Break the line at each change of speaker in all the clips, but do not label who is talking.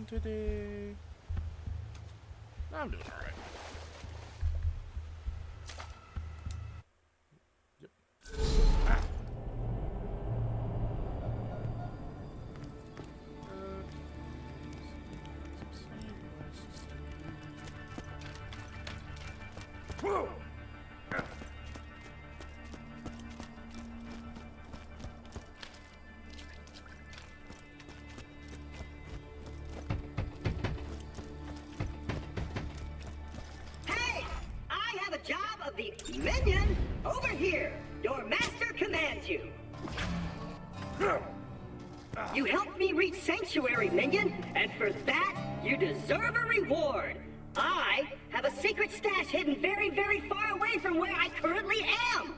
today? I'm doing alright. Yep. Ah. Whoa!
The minion over here. Your master commands you. You helped me reach Sanctuary, minion, and for that, you deserve a reward. I have a secret stash hidden very, very far away from where I currently am.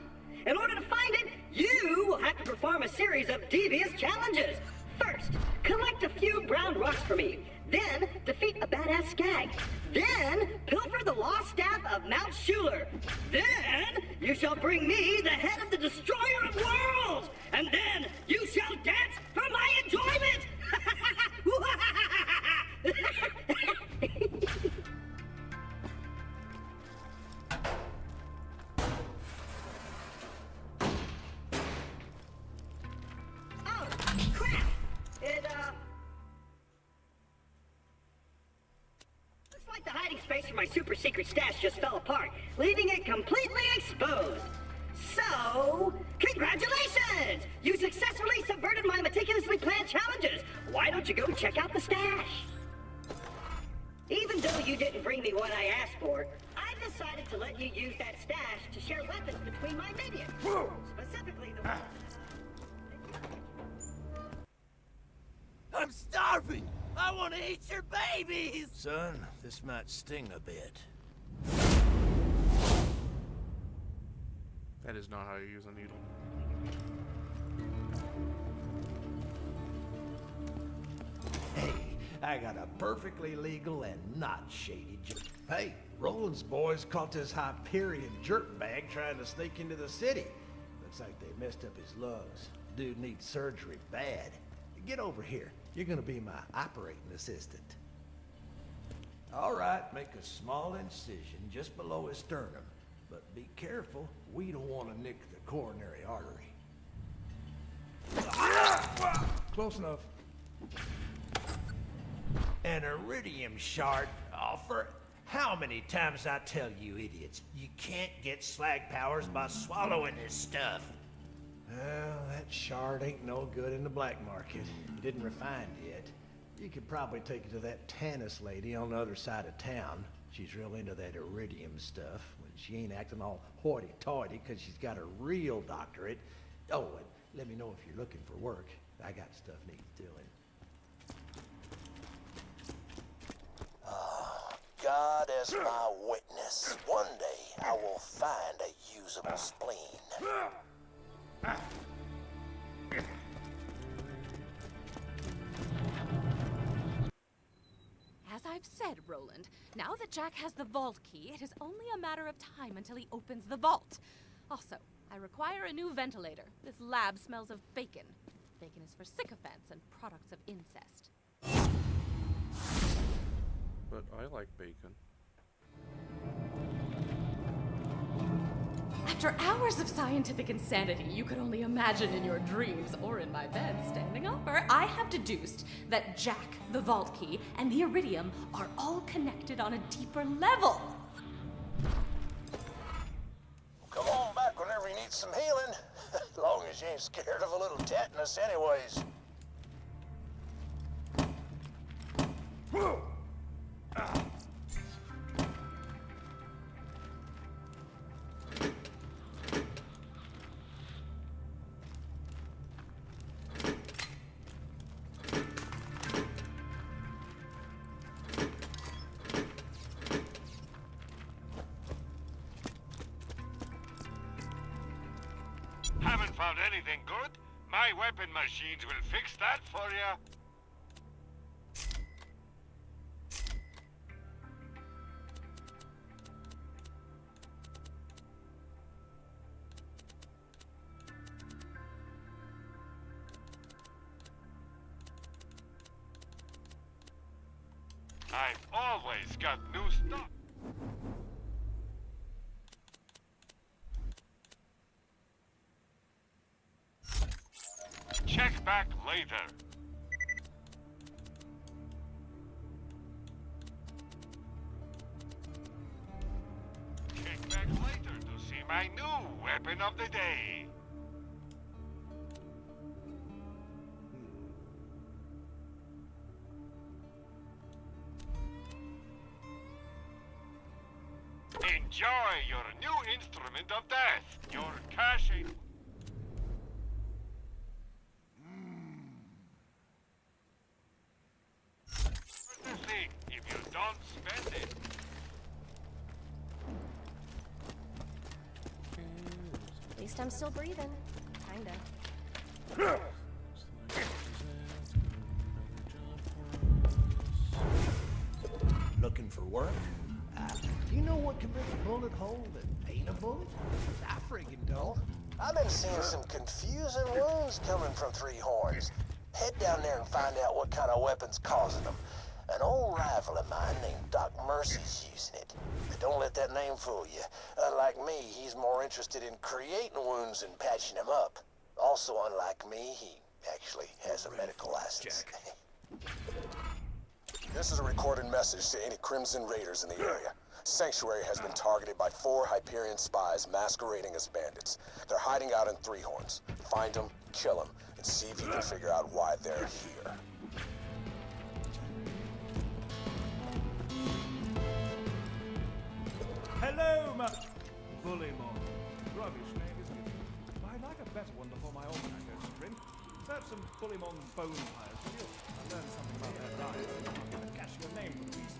In order to find it, you will have to perform a series of devious challenges. First, collect a few brown rocks for me. Then, defeat a badass skag. Then, pilfer the lost staff of Mount Schuler. Then, you shall bring me the head of the destroyer of worlds. And then, you shall dance for my enjoyment. Oh, crap. Looks like the hiding space for my super secret stash just fell apart, leaving it completely exposed. So, congratulations! You successfully subverted my meticulously planned challenges. Why don't you go check out the stash? Even though you didn't bring me what I asked for, I decided to let you use that stash to share weapons between my minions. Specifically the ones...
I'm starving! I want to eat your babies!
Son, this might sting a bit.
That is not how you use a needle.
Hey, I got a perfectly legal and not shady job. Hey, Roland's boys caught this Hyperion jerkbag trying to sneak into the city. Looks like they messed up his lungs. Dude needs surgery bad. Get over here. You're gonna be my operating assistant. All right, make a small incision just below his sternum. But be careful, we don't want to nick the coronary artery. Close enough. An iridium shard offer. How many times I tell you idiots, you can't get slag powers by swallowing this stuff. Well, that shard ain't no good in the black market. It didn't refine yet. You could probably take it to that Tannis lady on the other side of town. She's real into that iridium stuff. When she ain't acting all hoity-toity because she's got a real doctorate. Oh, and let me know if you're looking for work. I got stuff needs doing.
God as my witness. One day I will find a usable spleen.
As I've said, Roland, now that Jack has the vault key, it is only a matter of time until he opens the vault. Also, I require a new ventilator. This lab smells of bacon. Bacon is for sycophants and products of incest.
But I like bacon.
After hours of scientific insanity you could only imagine in your dreams or in my bed standing over, I have deduced that Jack, the vault key, and the iridium are all connected on a deeper level.
Come on back whenever you need some healing. As long as you ain't scared of a little tetanus anyways.
Haven't found anything good? My weapon machines will fix that for you. I've always got new stuff. Check back later. Check back later to see my new weapon of the day. Enjoy your new instrument of death. Your caching. The thing, if you don't spend it.
At least I'm still breathing. Kinda.
Looking for work? Do you know what can make a bullet hole and paint a bullet? I friggin' don't.
I've been seeing some confusing wounds coming from Three Horns. Head down there and find out what kind of weapon's causing them. An old rival of mine named Doc Mercy's using it. But don't let that name fool you. Unlike me, he's more interested in creating wounds than patching them up. Also, unlike me, he actually has a medical license.
This is a recorded message to any Crimson Raiders in the area. Sanctuary has been targeted by 4 Hyperion spies masquerading as bandits. They're hiding out in Three Horns. Find them, kill them, and see if you can figure out why they're here.
Hello, Bullymon. Rubbish name, isn't it? I'd like a better one before my almanac goes to print. Search some Bullymon bone piles, will you? I learned something about their diet. I'll give a catch your name for the beasts.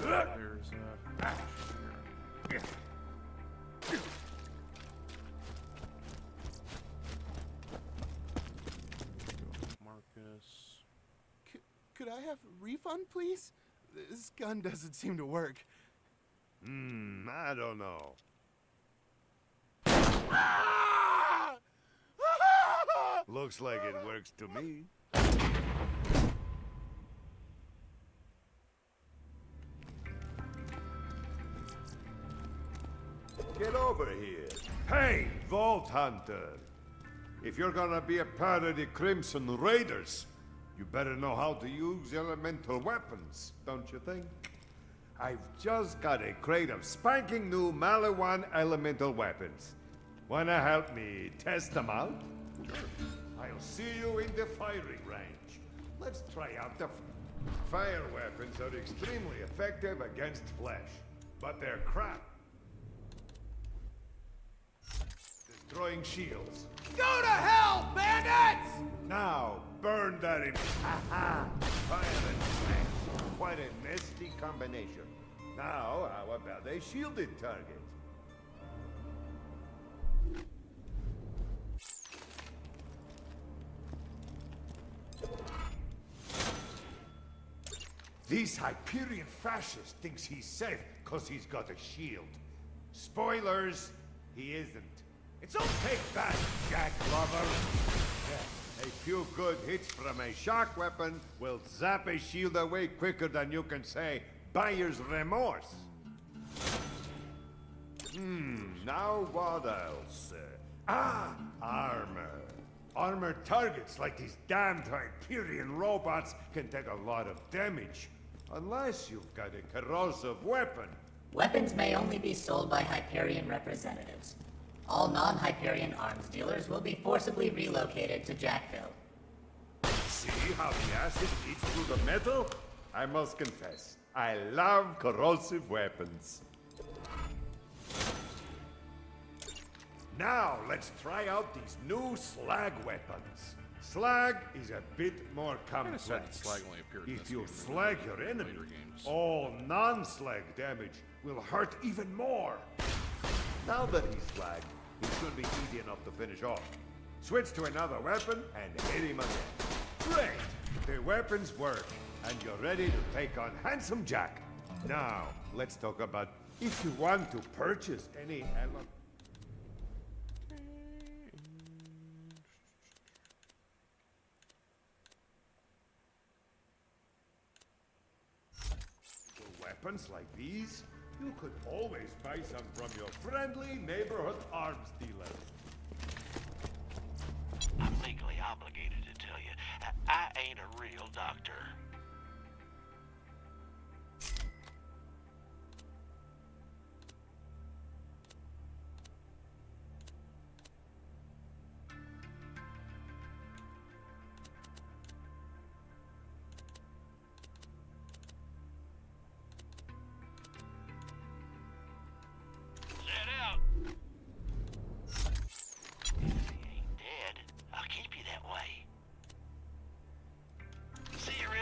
Alright, there's action here. Marcus.
Could I have a refund, please? This gun doesn't seem to work.
I don't know. Looks like it works to me. Get over here. Hey, Vault Hunter! If you're gonna be a part of the Crimson Raiders, you better know how to use elemental weapons, don't you think? I've just got a crate of spanking new Maliwan elemental weapons. Wanna help me test them out? Sure. I'll see you in the firing range. Let's try out the fire weapons are extremely effective against flesh, but they're crap. Destroying shields.
Go to hell, bandits!
Now, burn that in. Fire and flesh. Quite a nasty combination. Now, how about a shielded target? This Hyperion fascist thinks he's safe because he's got a shield. Spoilers, he isn't. It's all take that, Jack Lover. Yeah, a few good hits from a shock weapon will zap a shield away quicker than you can say buyer's remorse. Now what else? Armor. Armored targets like these damned Hyperion robots can take a lot of damage. Unless you've got a corrosive weapon.
Weapons may only be sold by Hyperion representatives. All non-Hyperion arms dealers will be forcibly relocated to Jackville.
See how the acid eats through the metal? I must confess, I love corrosive weapons. Now, let's try out these new slag weapons. Slag is a bit more complex.
Slag only appeared in
If
this
you
game
slag
than
your
in
enemy,
later games.
all non-slag damage will hurt even more. Now that he's flagged, he should be easy enough to finish off. Switch to another weapon and hit him again. Great! The weapons work, and you're ready to take on Handsome Jack. Now, let's talk about if you want to purchase any element. Weapons like these, you could always buy some from your friendly neighborhood arms dealer.
I'm legally obligated to tell you, I ain't a real doctor.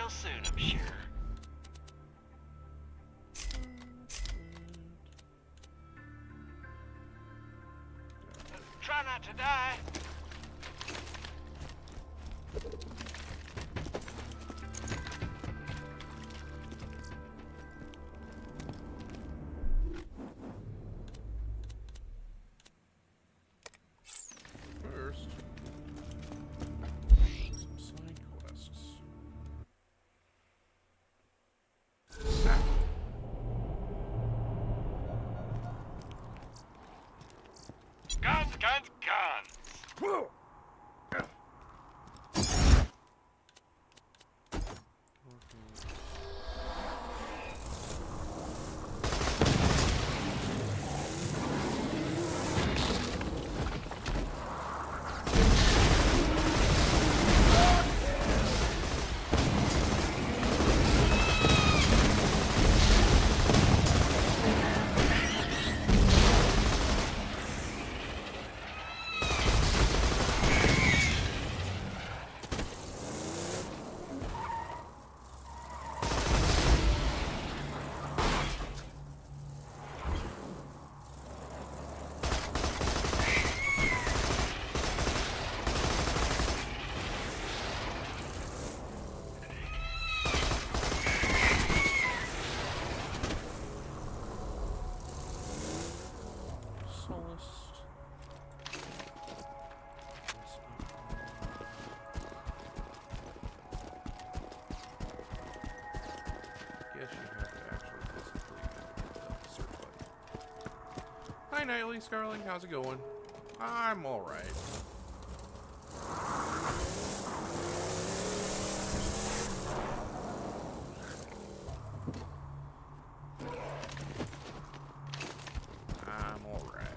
Soon, I'm sure. Try not to die.
First, some side quests.
Guns!
Hi, Nightly Scarling. How's it going? I'm alright. I'm alright.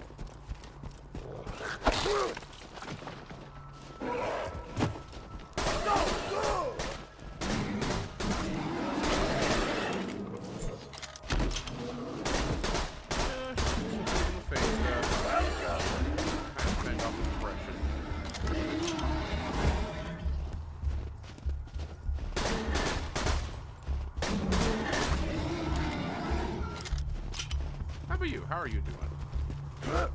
How are you doing?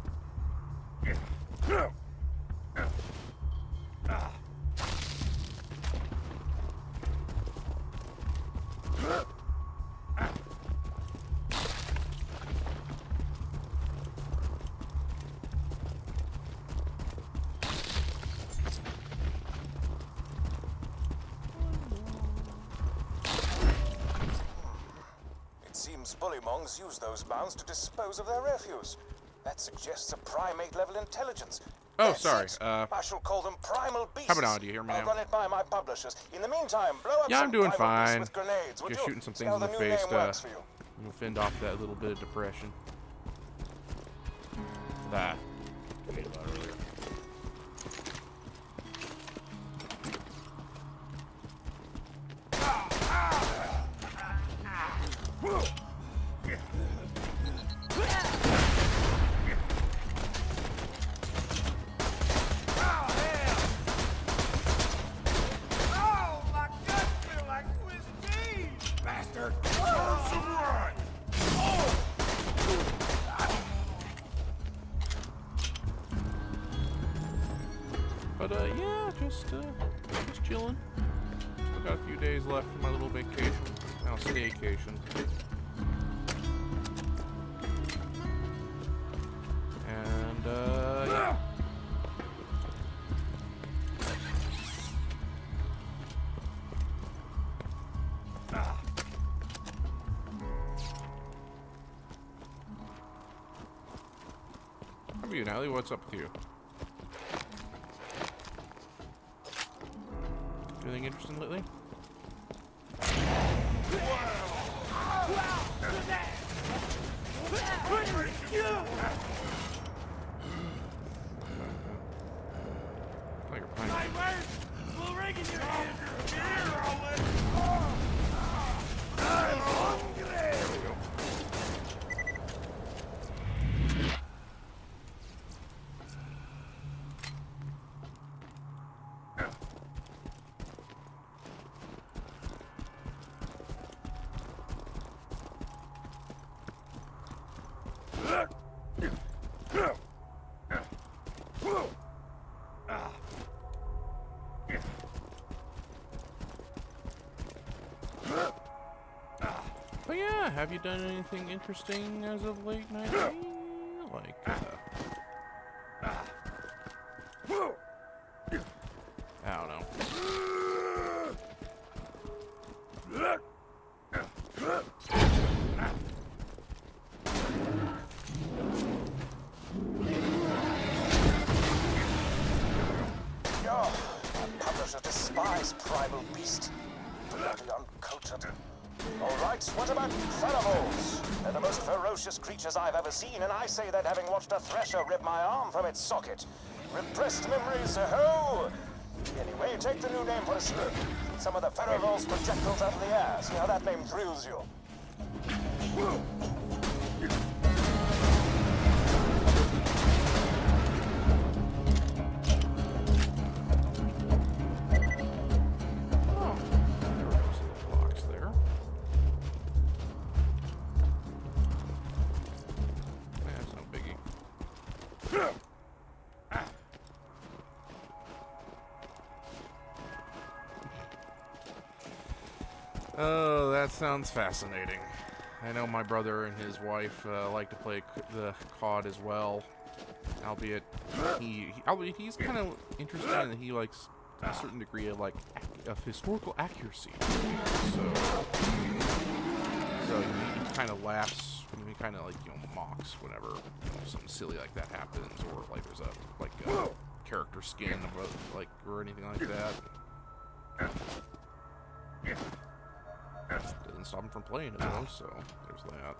It seems bullymongs use those mounds to dispose of their refuse. That suggests a primate-level intelligence.
Oh,
That's
sorry.
it. I shall call them primal beasts.
How about now? Do you hear me
I'll
now?
run it by my publishers. In the meantime, blow up
Yeah,
some
I'm doing
primal beasts
fine.
with grenades, would
Just
you?
shooting some
See
things
how
in the
new
face
name
to
works for you.
fend off that little bit of depression. That. I hate about earlier. But yeah, just chilling. Still got a few days left for my little vacation. Now staycation. And yeah. How are you, Natalie? What's up with you? Anything interesting lately? But yeah, have you done anything interesting as of late night? Like, I don't know.
Publisher despise primal beast. Bloody uncultured. Alright, what about Theravols? They're the most ferocious creatures I've ever seen, and I say that having watched a thresher rip my arm from its socket. Repressed memories, ho! Anyway, take the new name for a script. Some of the Theravols projectiles out of the air. See how that name thrills you.
Oh, that sounds fascinating. I know my brother and his wife like to play the COD as well. Albeit, he's kind of interested in that he likes a certain degree of of historical accuracy. So he kind of laughs, he kind of mocks whenever something silly like that happens, or like there's a character skin or anything like that. Doesn't stop him from playing it though, so there's that.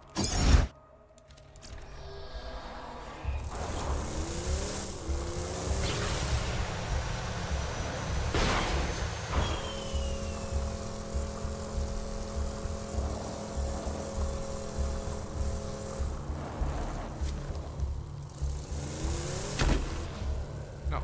No.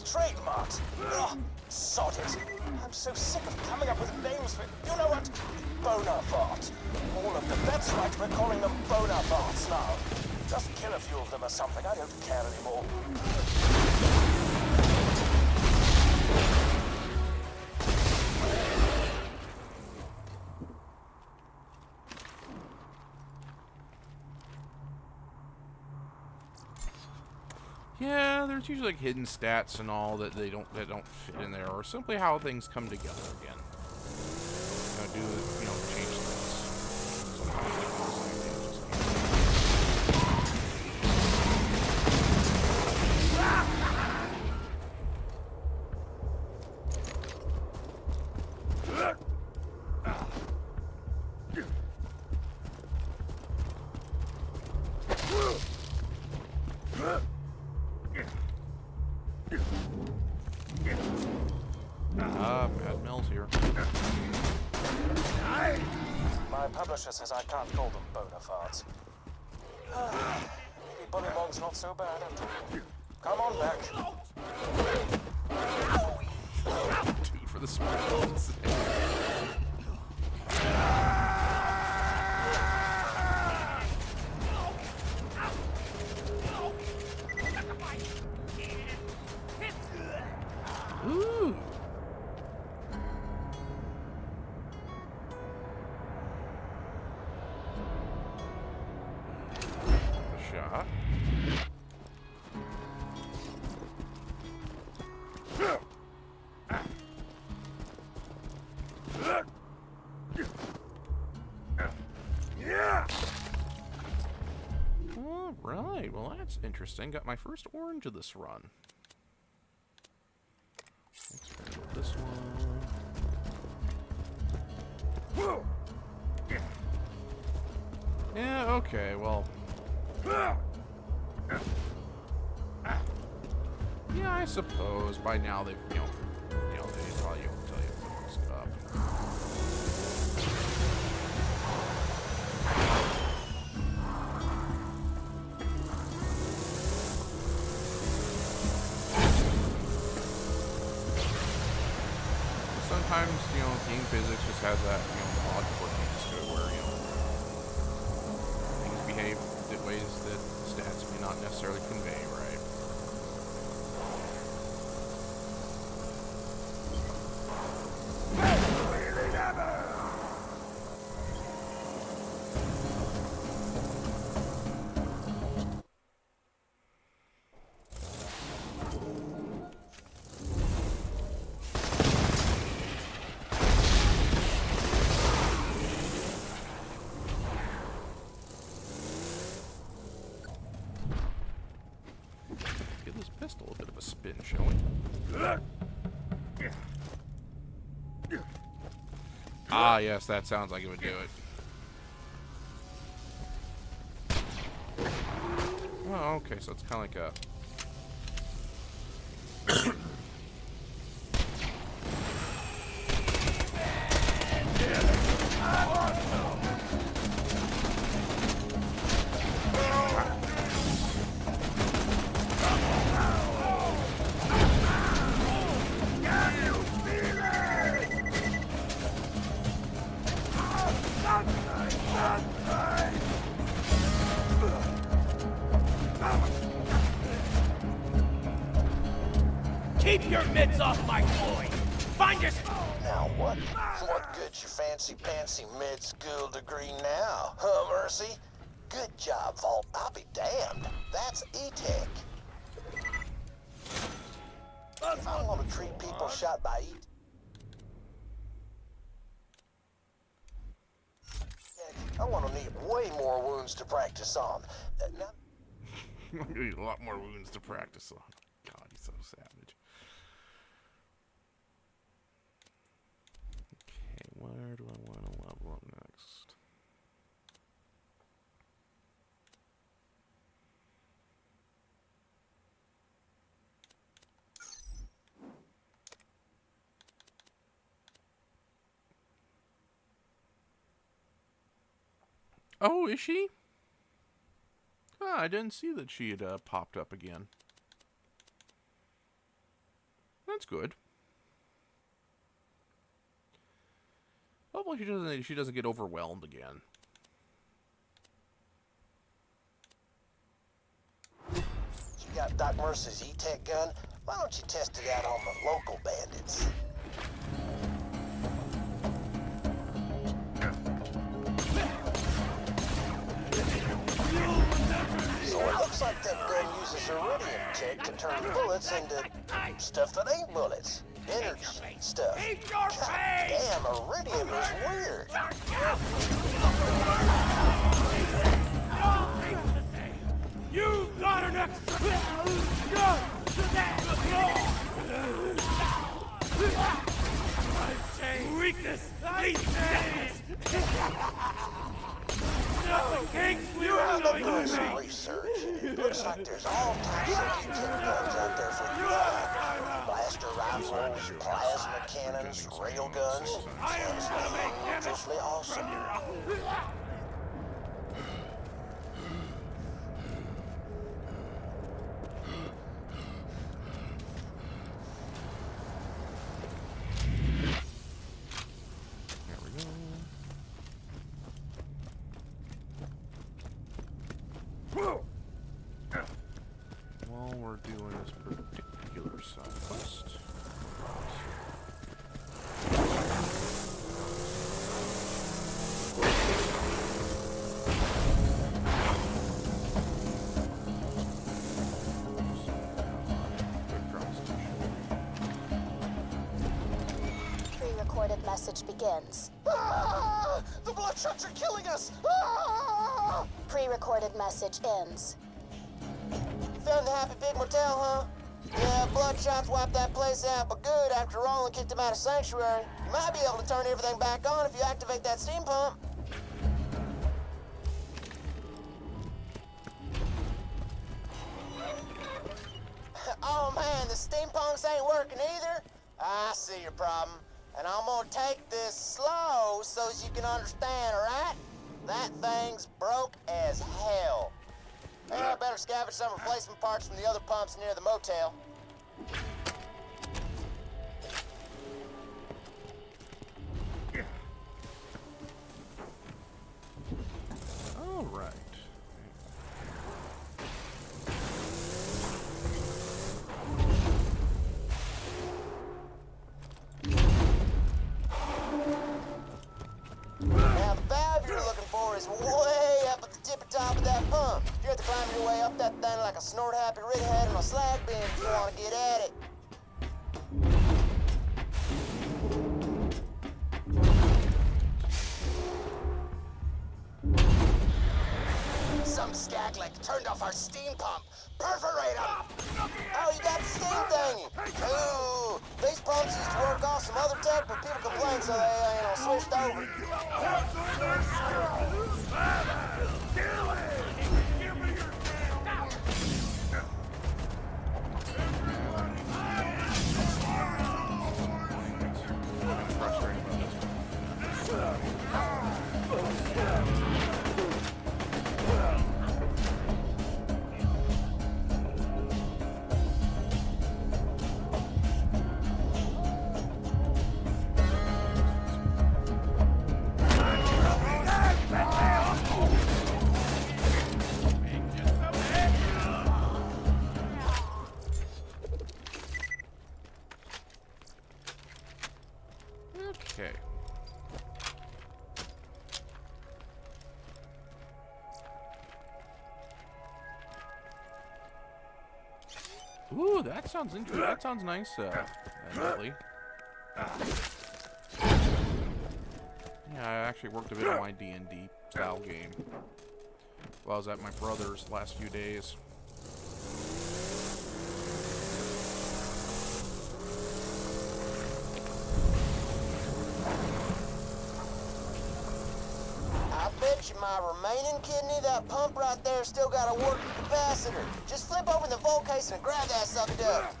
Trademarked. Ugh, sod it. I'm so sick of coming up with names for... You know what? Bonaparte. All of them. That's right, we're calling them Bonapartes now. Just kill a few of them or something. I don't care anymore.
Yeah, there's usually hidden stats and all that don't fit in there, or simply how things come together again. Change things.
publisher says I can't call them bona fides. Maybe Bullymong's not so bad after all. Come on back.
Dude, for the spells. Ooh. A shot. All right, well that's interesting. Got my first orange of this run. Let's try this one. Yeah, okay, well. Yeah, I suppose by now they've, they probably tell you what's up. Sometimes, game physics just has that, odd quirkiness to it where, things behave in ways that stats may not necessarily convey, right? Give this pistol a bit of a spin, shall we? Ah, yes, that sounds like it would do it. Oh, okay, so it's kind of like a...
Keep your mitts off my boy! Find your...
Now what? What good's your fancy-pantsy mid-school degree now? Huh, Mercy? Good job, Vault. I'll be damned. That's E-Tech. If I want to treat people shot by E-Tech, I want to need way more wounds to practice on.
You need a lot more wounds to practice on. God, he's so savage. Okay, where do I want to level up next? Oh, is she? Oh, I didn't see that she had popped up again. That's good. Hopefully she doesn't get overwhelmed again.
You got Doc Mercer's E-Tech gun? Why don't you test it out on the local bandits? So it looks like that gun uses iridium tech to turn bullets into stuff that ain't bullets. Energy stuff. God damn, iridium is weird.
You got an extra gun to that weakness.
You have to do some research. It looks like there's all types of E-Tech guns out there for you. Blaster rifles, plasma cannons, railguns. Wonderfully awesome.
While we're doing this particular side quest.
Pre-recorded message begins.
Ah! The blood trucks are killing us! Ah!
Pre-recorded message ends.
Found the Happy Pig Motel, huh? Yeah, Bloodshots wiped that place out, but good after Roland kicked him out of Sanctuary. You might be able to turn everything back on if you activate that steam pump. Oh man, the steam pumps ain't working either? I see your problem. And I'm gonna take this slow so as you can understand, alright? That thing's broke as hell. Maybe I better scavenge some replacement parts from the other pumps near the motel.
All right.
Now, the valve you're looking for is way up at the tippy top of that pump. You have to climb your way up that thing like a snort-happy redhead on a slag bin if you want to get at it. Some skagleg turned off our steam pump. Perforate them! Oh, you got the steam thingy! Ooh, these pumps used to work off some other tech, but people complained, so they, switched over.
Okay. Ooh, that sounds interesting. That sounds nice, Natalie. Yeah, I actually worked a bit on my D&D style game while I was at my brother's last few days.
I bet you my remaining kidney, that pump right there, still got a working capacitor. Just flip open the vault case and grab that sucker up.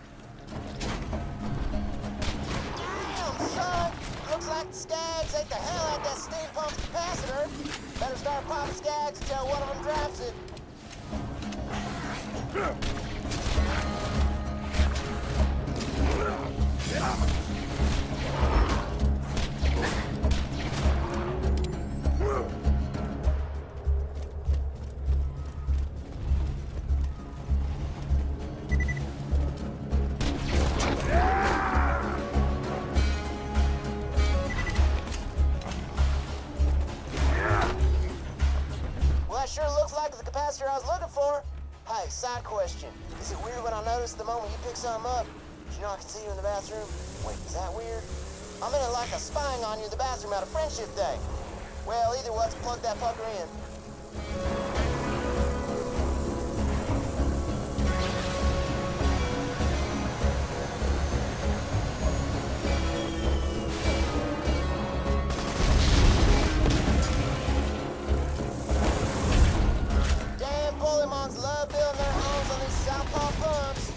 Damn, son! Looks like the skags ate the hell out of that steam pump's capacitor. Better start popping skags until one of them drops it. Sure looks like the capacitor I was looking for. Hey, side question. Is it weird when I notice the moment you pick something up? Did you know I can see you in the bathroom? Wait, is that weird? I'm in it like a spying on you in the bathroom at a friendship day. Well, either way, let's plug that pucker in. Love building their homes on these southpaw pumps.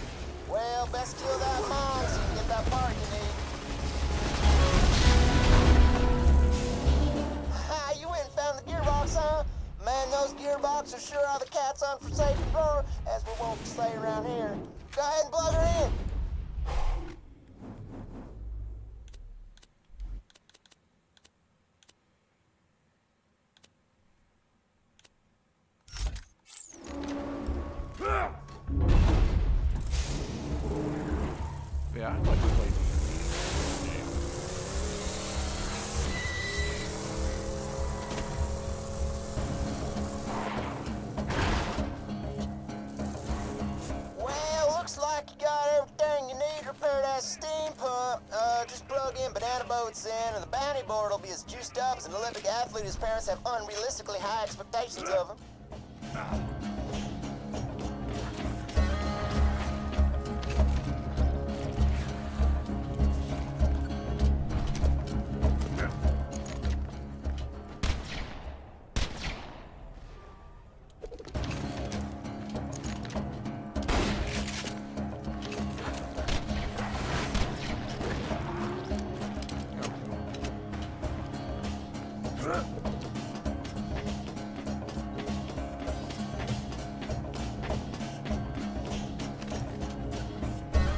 Well, best kill that mom so you can get that part so sure are the cat's unforsaken drawer, as we won't say around here. Go ahead and plug her in.
Yeah, I'd like to play D&D.
Well, looks like you got everything you need to repair that steam pump. Just plug in banana boats in, and the bounty board will be as juiced up as an Olympic athlete whose parents have unrealistically high expectations of him.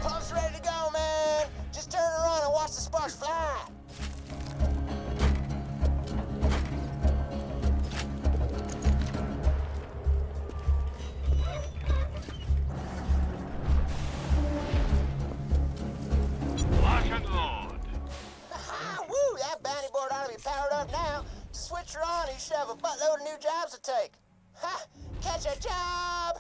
Pump's ready to go, man. Just turn around and watch the sparks fly.
Lock and load.
Woo, that bounty board ought to be powered up now. Just switch her on and you should have a buttload of new jobs to take. Ha! Catch a job!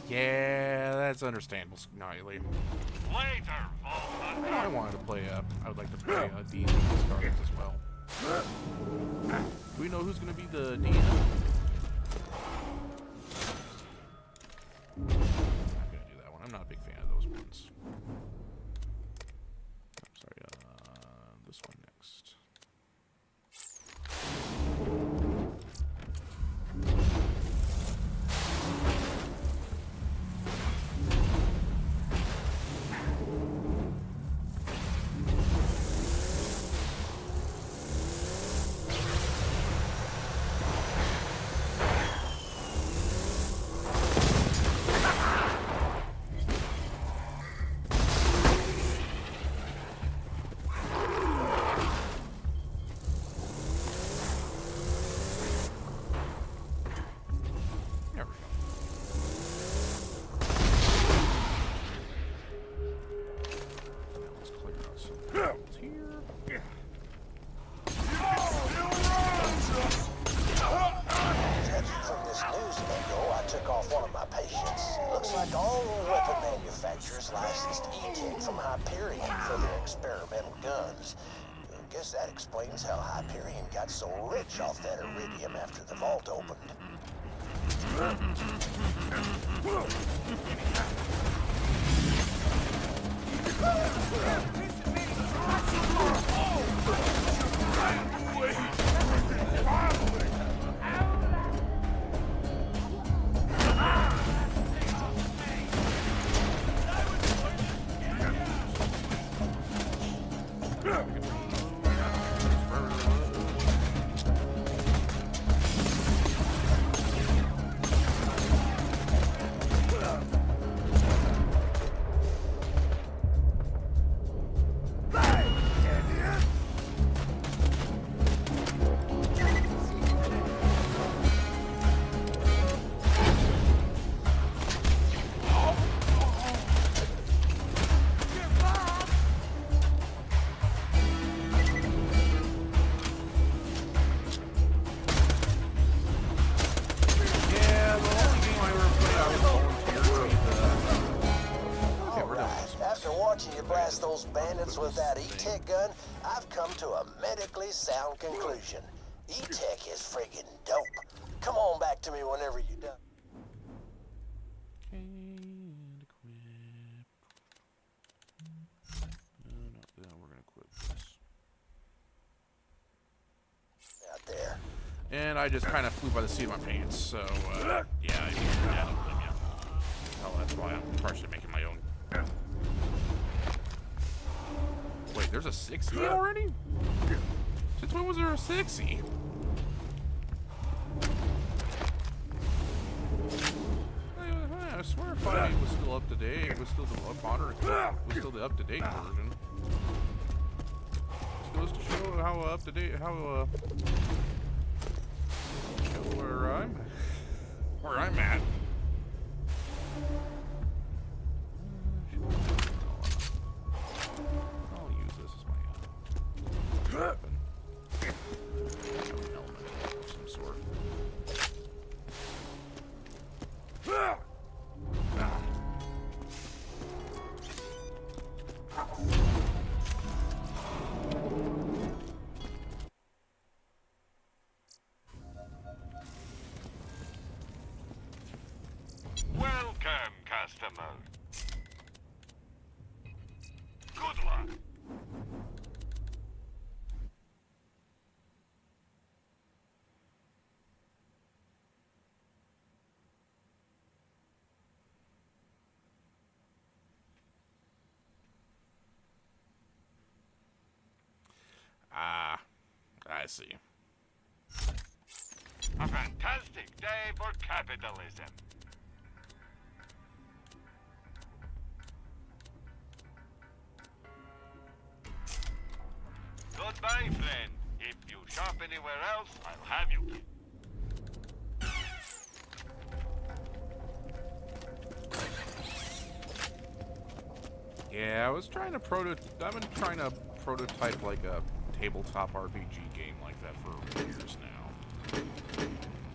Yeah, that's understandable, Gnarly.
Later, Vault
I wanted to play I would like to play D&D with cards as well. Do we know who's going to be the DM? I'm not going to do that one. I'm not a big fan of those ones. I'm sorry, this one next. There we go. Now let's clear out some things here.
Judging from this news memo, I took off one of my patients. Looks like all weapon manufacturers licensed E-Tech from Hyperion for their experimental guns. I guess that explains how Hyperion got so rich off that iridium after the vault opened. Those bandits with that E-Tech gun, I've come to a medically sound conclusion. E-Tech is friggin' dope. Come on back to me whenever you're done.
And equip. No, we're gonna equip this.
Out there.
And I just kind of flew by the seat of my pants. So, yeah, I don't blame you. Oh, that's why I'm partially making my own. Wait, there's a 60 already? Since when was there a 60? I swear 5.8 was still up to date. It was still the modern. Was still the up to date version. Just goes to show how up to date, how show where I'm at. I'll use this as my weapon. An element of some sort.
Welcome, customer. Good luck.
Ah, I see.
A fantastic day for capitalism. Goodbye, friend. If you shop anywhere else, I'll have you.
Yeah, I was trying to I've been trying to prototype like a tabletop RPG game like that for years now.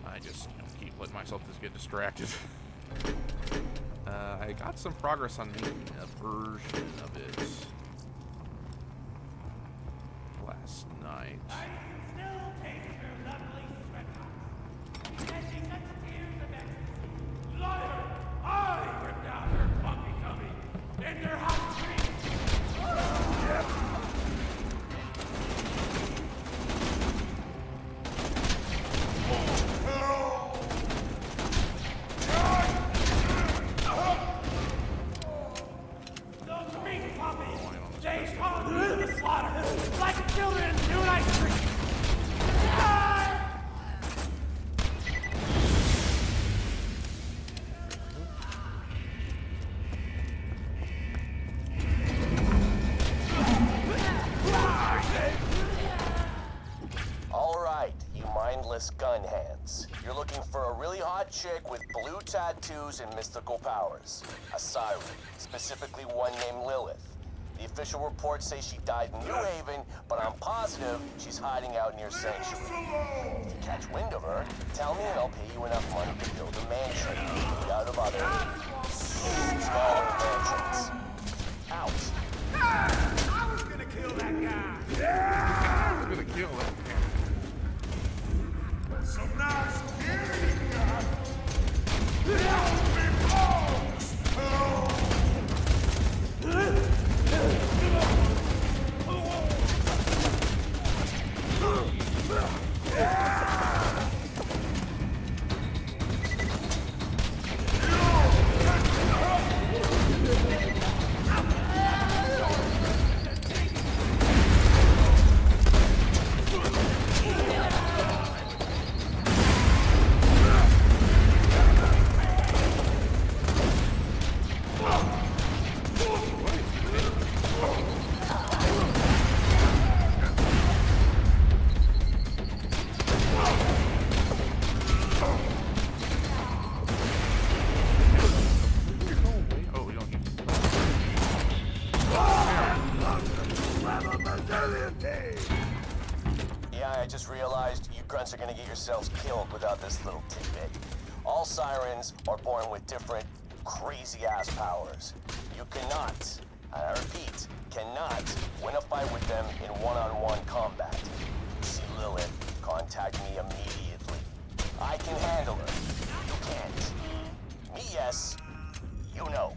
I just keep letting myself just get distracted. I got some progress on making a version of it last night.
Gun hands. You're looking for a really hot chick with blue tattoos and mystical powers. A siren, specifically one named Lilith. The official reports say she died in New Haven, but I'm positive she's hiding out near Sanctuary. If you catch wind of her, tell me and I'll pay you enough money to build a mansion out of other smaller mansions. Out.
I was gonna kill that guy!
I was gonna kill him.
Some nice killing!
I just realized you grunts are gonna get yourselves killed without this little tidbit. All sirens are born with different crazy-ass powers. You cannot, and I repeat, cannot win a fight with them in one-on-one combat. See Lilith, contact me immediately. I can handle her. You can't. Me, yes. You know.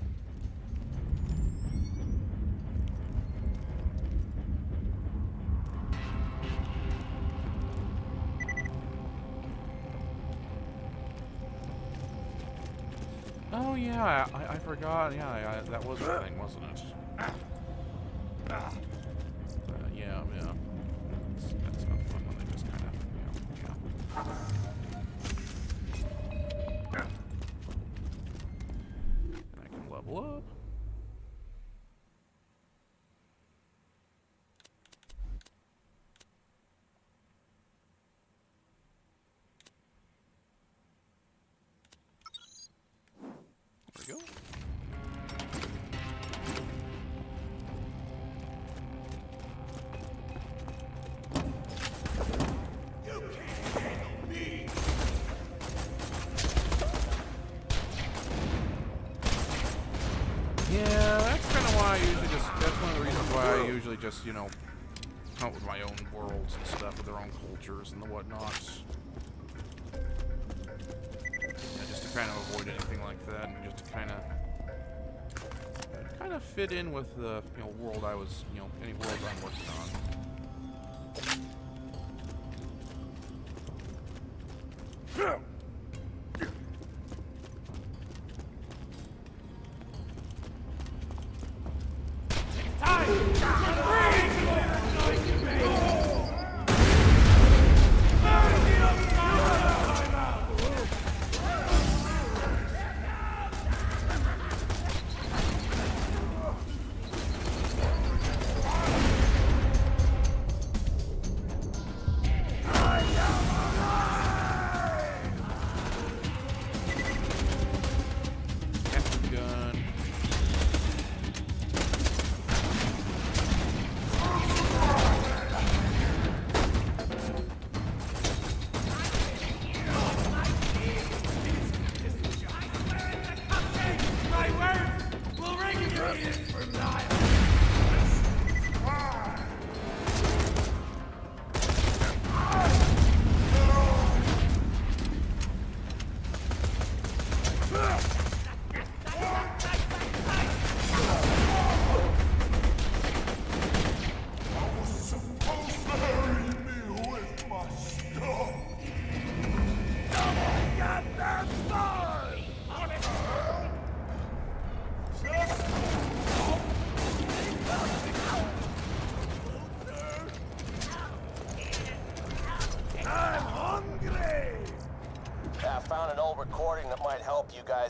Oh yeah, I forgot. Yeah, that was a thing, wasn't it? Yeah. That's not fun when they just kind of, yeah. And I can level up. There we go. Yeah, that's kind of why I usually just, that's one of the reasons why I usually just, you know, come up with my own worlds and stuff with their own cultures and the whatnots. Yeah, just to kind of avoid anything like that and just to kind of fit in with the, you know, world I was, you know, any world I'm working on.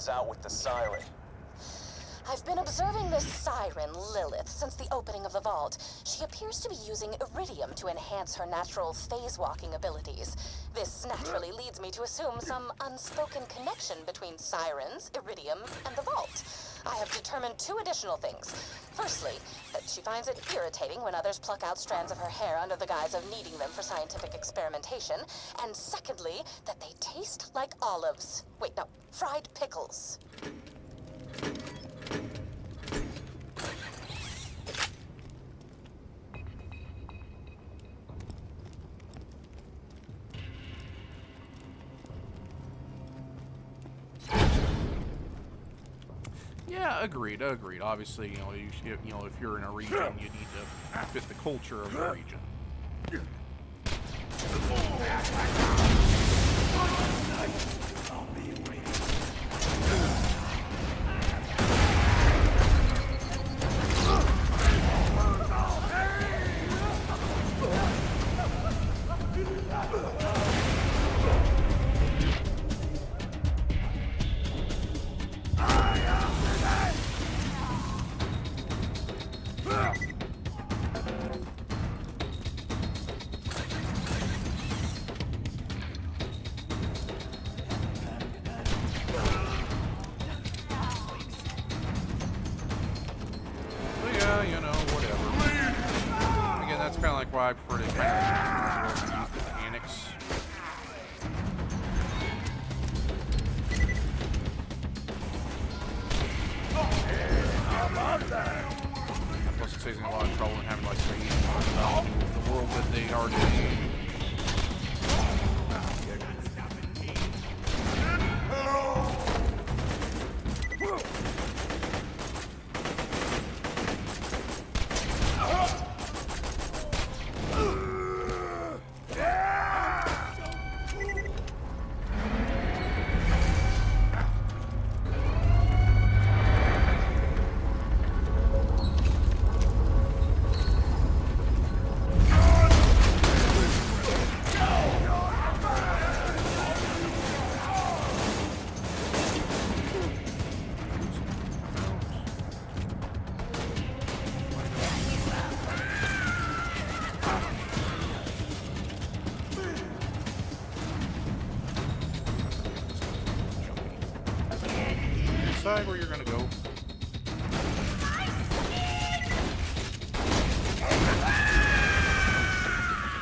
Out with the siren.
I've been observing this siren, Lilith, since the opening of the vault. She appears to be using iridium to enhance her natural phase-walking abilities. This naturally leads me to assume some unspoken connection between sirens, iridium, and the vault. I have determined two additional things. Firstly, that she finds it irritating when others pluck out strands of her hair under the guise of needing them for scientific experimentation. And secondly, that they taste like olives. Wait, no, fried pickles.
Yeah, agreed. Obviously, you know, if you're in a region, you need to fit the culture of the region. I prefer to kind of use the mechanics. Plus it saves me a lot of trouble in having like the world that they already made. decide where you're gonna go.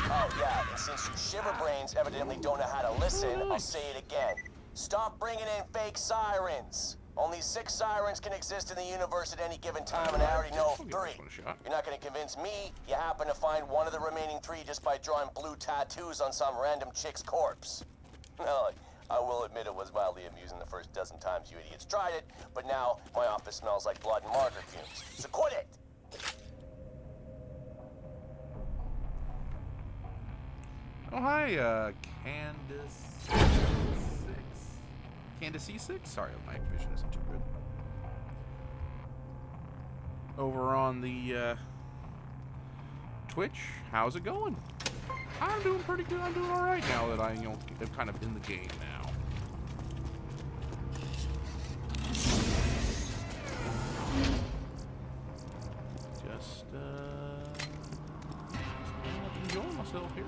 Oh yeah, and since you shiverbrains evidently don't know how to listen, I'll say it again. Stop bringing in fake sirens. Only 6 sirens can exist in the universe at any given time, and I already know of 3. You're not gonna convince me you happen to find one of the remaining 3 just by drawing blue tattoos on some random chick's corpse. No, I will admit it was mildly amusing the first dozen times you idiots tried it, but now my office smells like blood and marker fumes. So quit it!
Oh, hi, Candace E6? Sorry, my vision isn't too good. Over on the, Twitch, how's it going? I'm doing pretty good. I'm doing alright now that I'm kind of in the game now. Just enjoying myself here.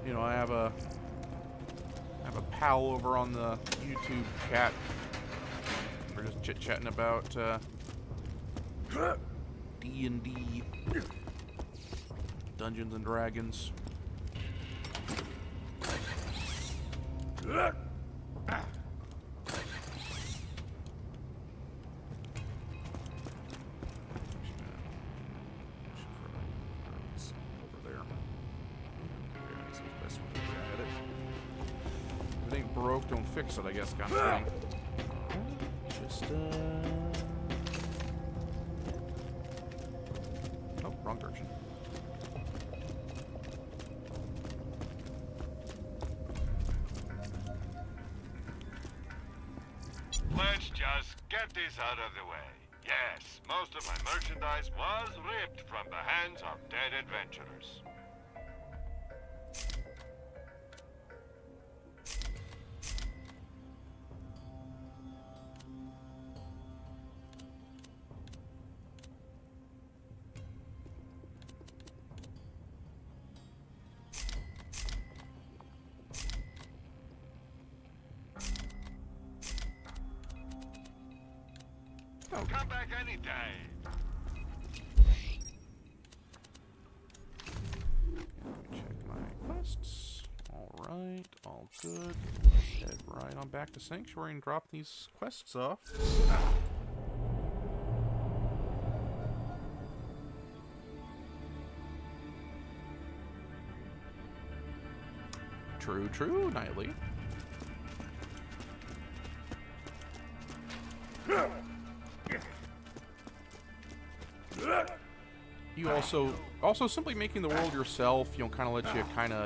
You know, I have a pal over on the YouTube chat. We're just chit-chatting about D&D, Dungeons and Dragons. If it ain't broke, don't fix it, I guess, kind of thing. Just, oh, wrong direction.
Let's just get this out of the way. Yes, most of my merchandise was ripped from the hands of dead adventurers. Come back any day.
Check my quests. Alright, all good. Head right on back to Sanctuary and drop these quests off. True, Nightly. You also simply making the world yourself, kind of let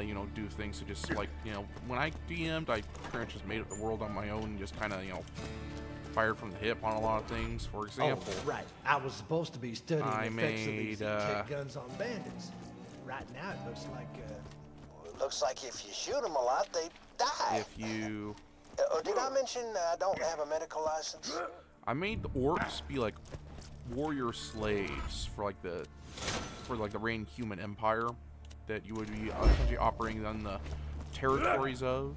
you do things to just like, when I DM'd, I pretty much just made up the world on my own and just kind of, fired from the hip on a lot of things. For example,
oh, right. I was supposed to be studying the effects of these take guns on bandits. Right now it looks like,
It looks like if you shoot them a lot, they die.
If you...
did I mention I don't have a medical license?
I made the orcs be like warrior slaves for the reign human empire that you would be essentially operating on the territories of.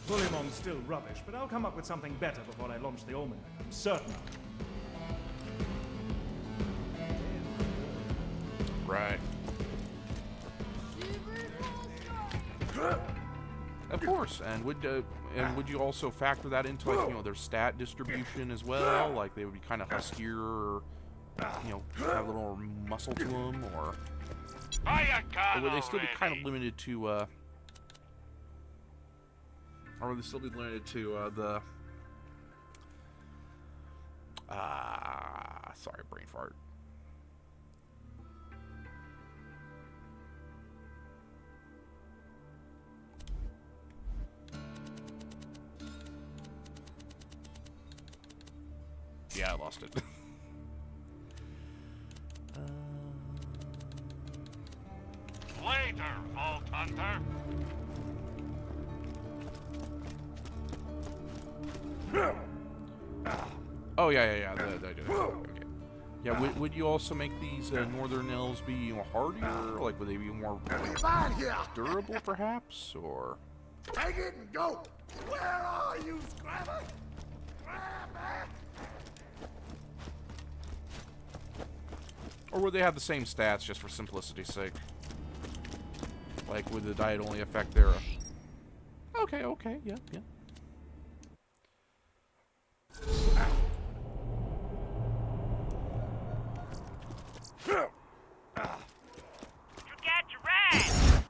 Bulleymon's still rubbish, but I'll come up with something better before I launch the Almanac. I'm certain.
Right. Of course, and would you also factor that into their stat distribution as well? Like they would be kind of huskier, or have a little more muscle to them, or would they still be kind of limited to? Or would they still be limited to the? Sorry, brain fart. Yeah, I lost it.
Later, Vault Hunter.
Oh, yeah. I do. Okay. Yeah, would you also make these northern elves be hardier? Like, would they be more durable, perhaps? Or...
Take it and go! Where are you, Scrabber? Scrabber!
Or would they have the same stats, just for simplicity's sake? Like, would the diet only affect their... Okay, yeah.
Forget your ride!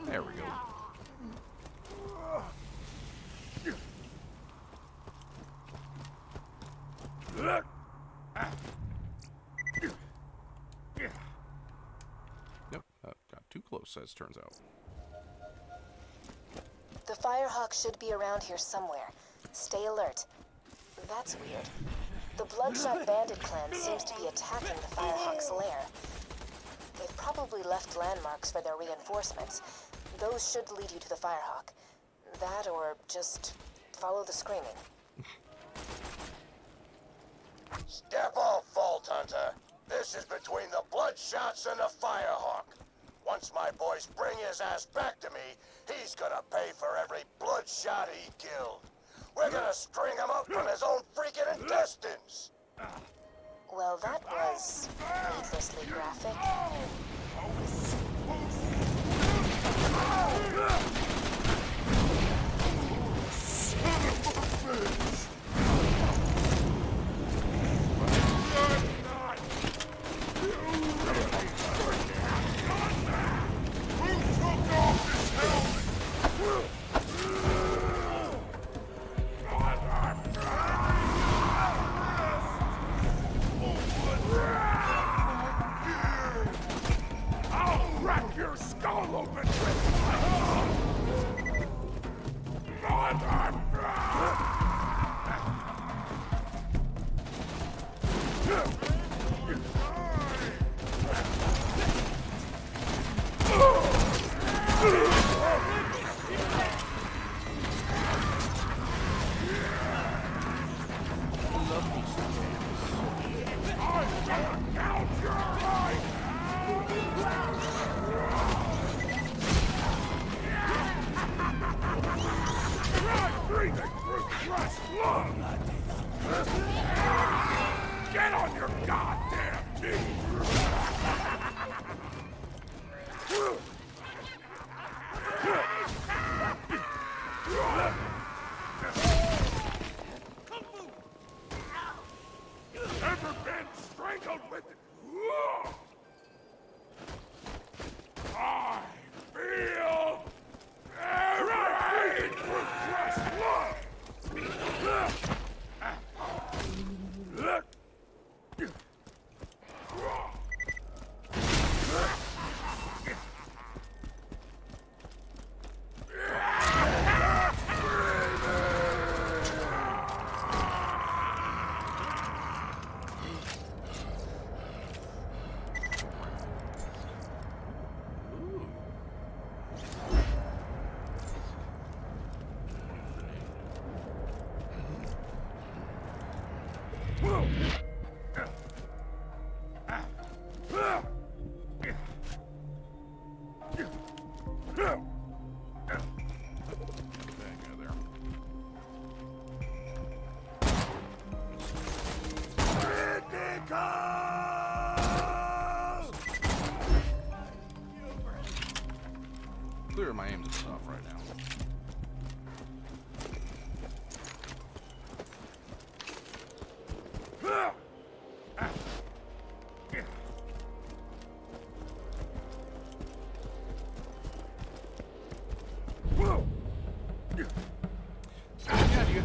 There we go. Nope, got too close, as turns out.
The Firehawk should be around here somewhere. Stay alert. That's weird. The Bloodshot Bandit clan seems to be attacking the Firehawk's lair. They've probably left landmarks for their reinforcements. Those should lead you to the Firehawk. That or just follow the screaming.
Step off, Vault Hunter. This is between the Bloodshots and the Firehawk. Once my boys bring his ass back to me, he's gonna pay for every Bloodshot he killed. We're gonna string him up from his own freaking intestines.
Well, that was needlessly graphic.
I'll crack your skull open with Get on your goddamn knees! Ever been strangled with it? I feel every fresh blood!
Clear my aims and stuff right now.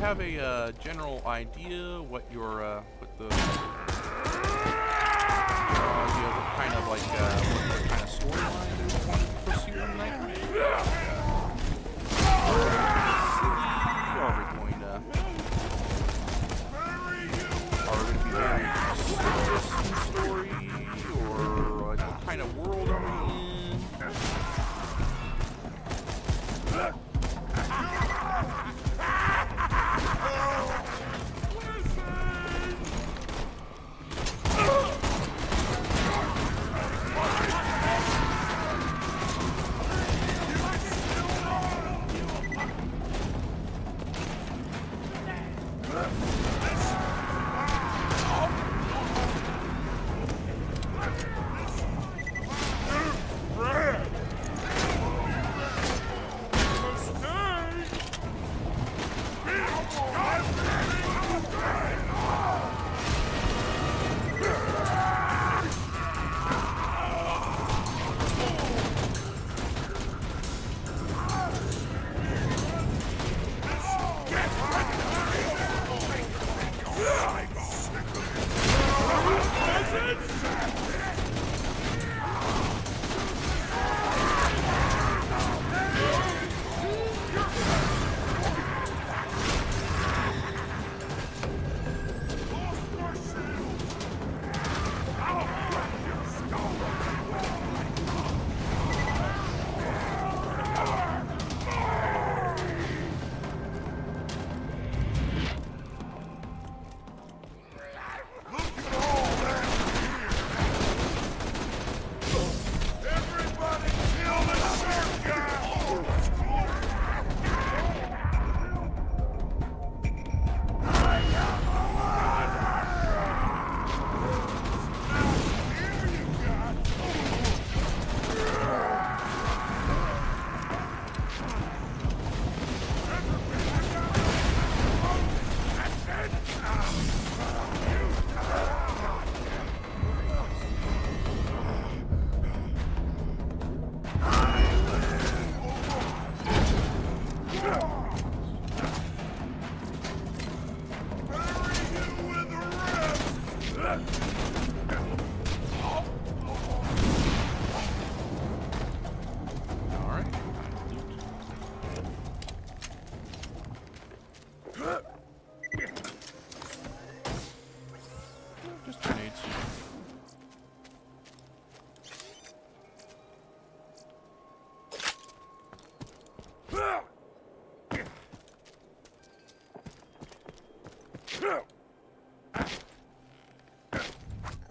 have a general idea what your what the kind of like what kind of storyline you want to pursue in that? Are we going to be very serious in the story, or like, what kind of world are we in?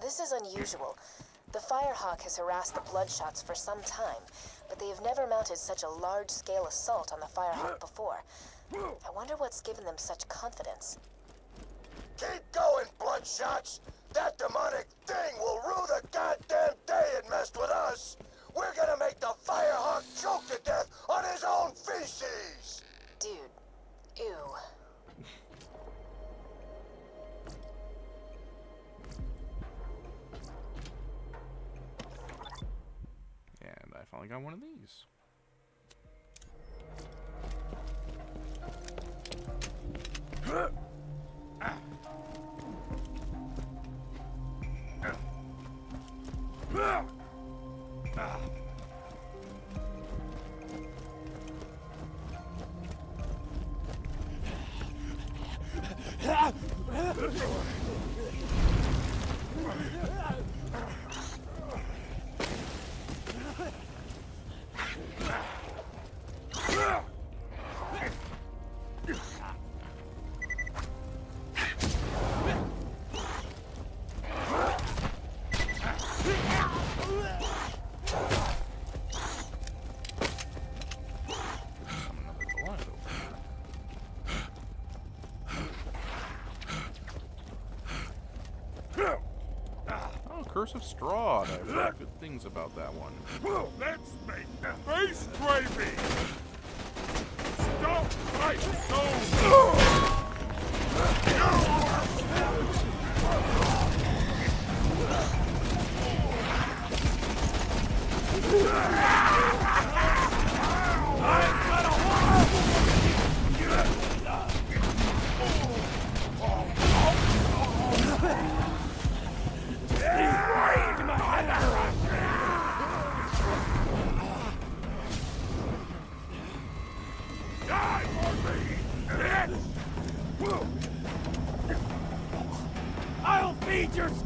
This is unusual. The Firehawk has harassed the Bloodshots for some time, but they have never mounted such a large-scale assault on the Firehawk before. I wonder what's given them such confidence.
Keep going, Bloodshots! That demonic thing will rue the goddamn day it messed with us! We're gonna make the Firehawk choke to death on his own feces!
Dude, ew.
And I finally got one of these. Curse of Strahd. I've heard good things about that one.
Let's make the face gravy! Stop fighting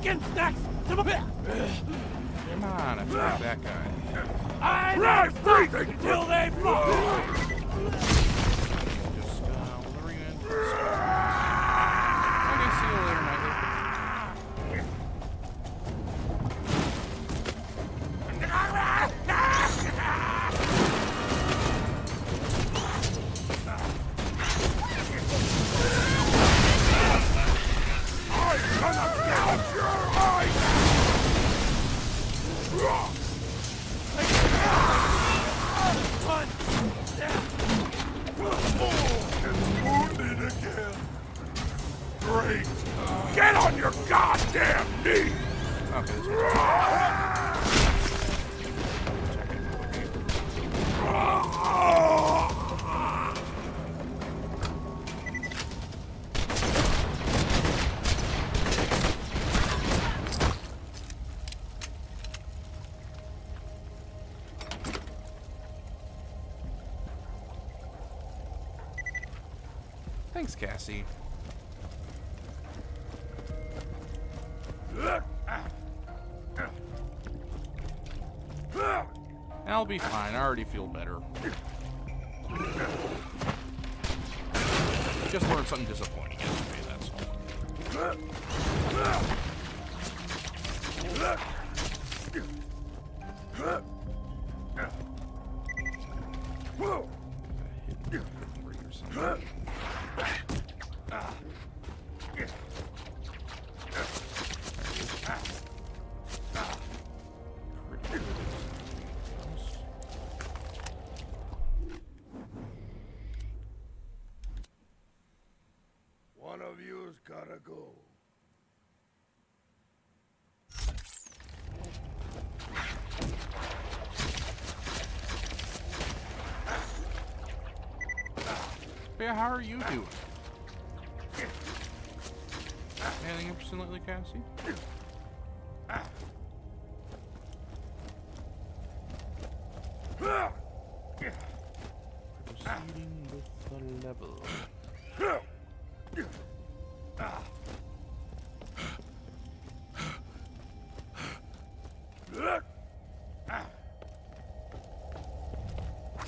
bacon snacks to my...
Come on, I feel like that guy.
I never stop until they fall!
Just, luring in. Okay, see you later, Michael.
Wounded again. Great. Get on your goddamn knees.
Thanks, Cassie. I'll be fine. I already feel better. Just learned something disappointing yesterday, that's all.
One of you's gotta go.
Yeah, how are you doing? Anything interesting lately, Cassie? Proceeding with the level.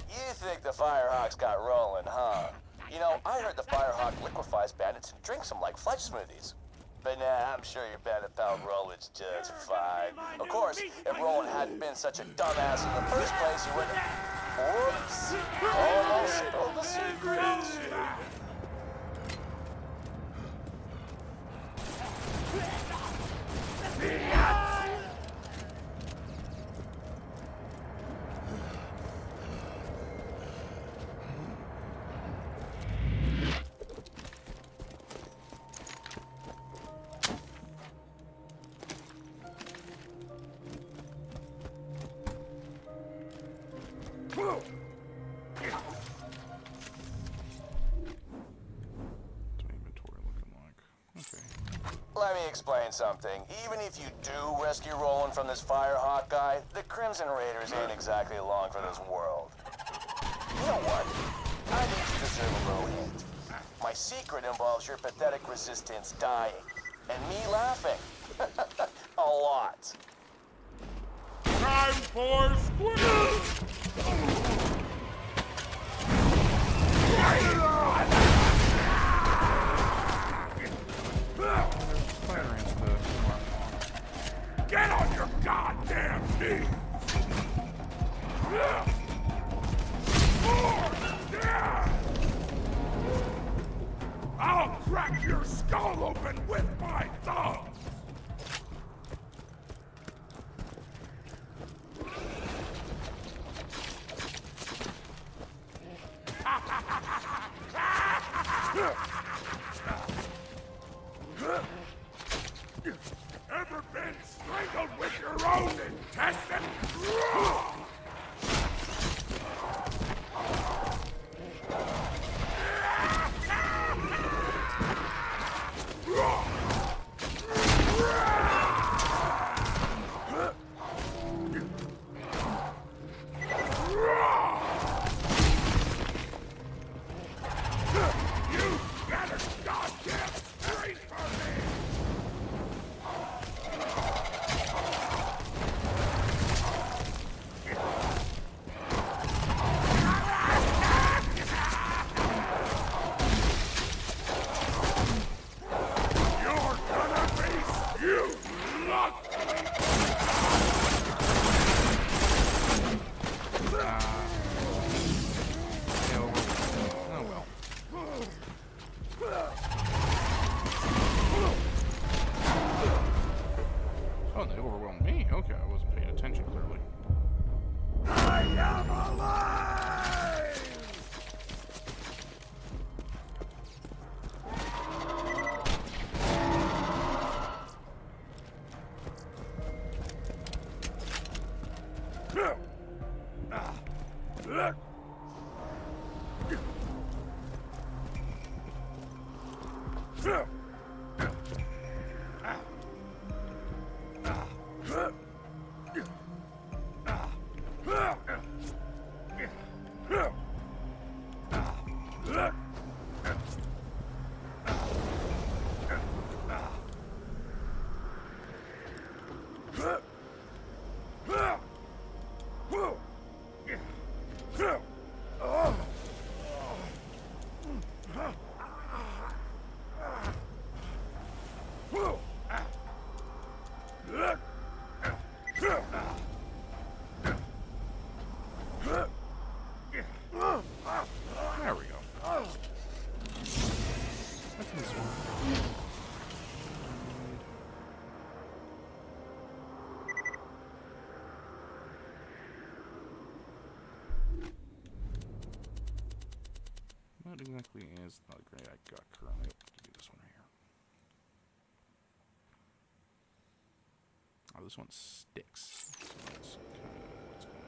You think the Firehawks got rolling, huh? You know, I heard the Firehawk liquefies bandits and drinks them like fudge smoothies. But nah, I'm sure your bandit pal Roland's just fine. Of course, if Roland hadn't been such a dumbass in the first place, he wouldn't... Whoops! Almost spilled the secret! Let me explain something. Even if you do rescue Roland from this Firehawk guy, the Crimson Raiders ain't exactly along for this world. You know what? I think you deserve a little hint. My secret involves your pathetic resistance dying, and me laughing. A lot.
Time for squid! Get on your goddamn knees! I'll crack your skull open with my thumbs! Ever been strangled with your own intestines? You better goddamn scream for me! am alive!
There we go. That's this one. What exactly is the upgrade I got currently? To do this one right here. Oh, this one sticks. So that's kind of what's going on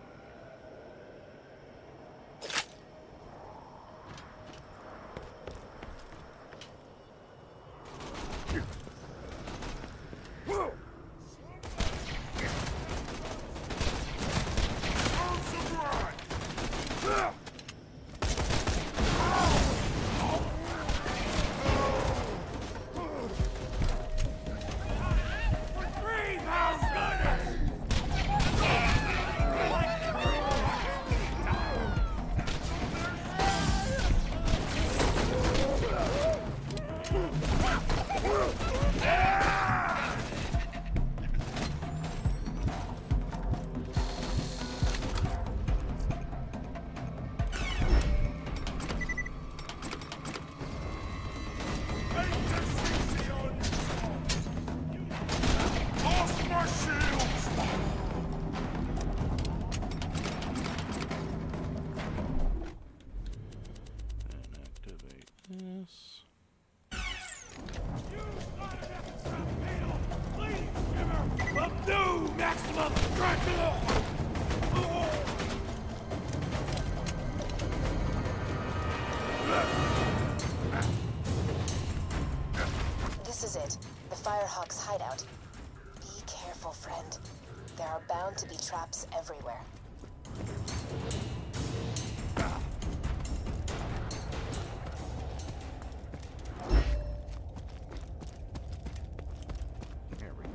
This is it. The Firehawk's hideout. Be careful, friend. There are bound to be traps everywhere.
There we go.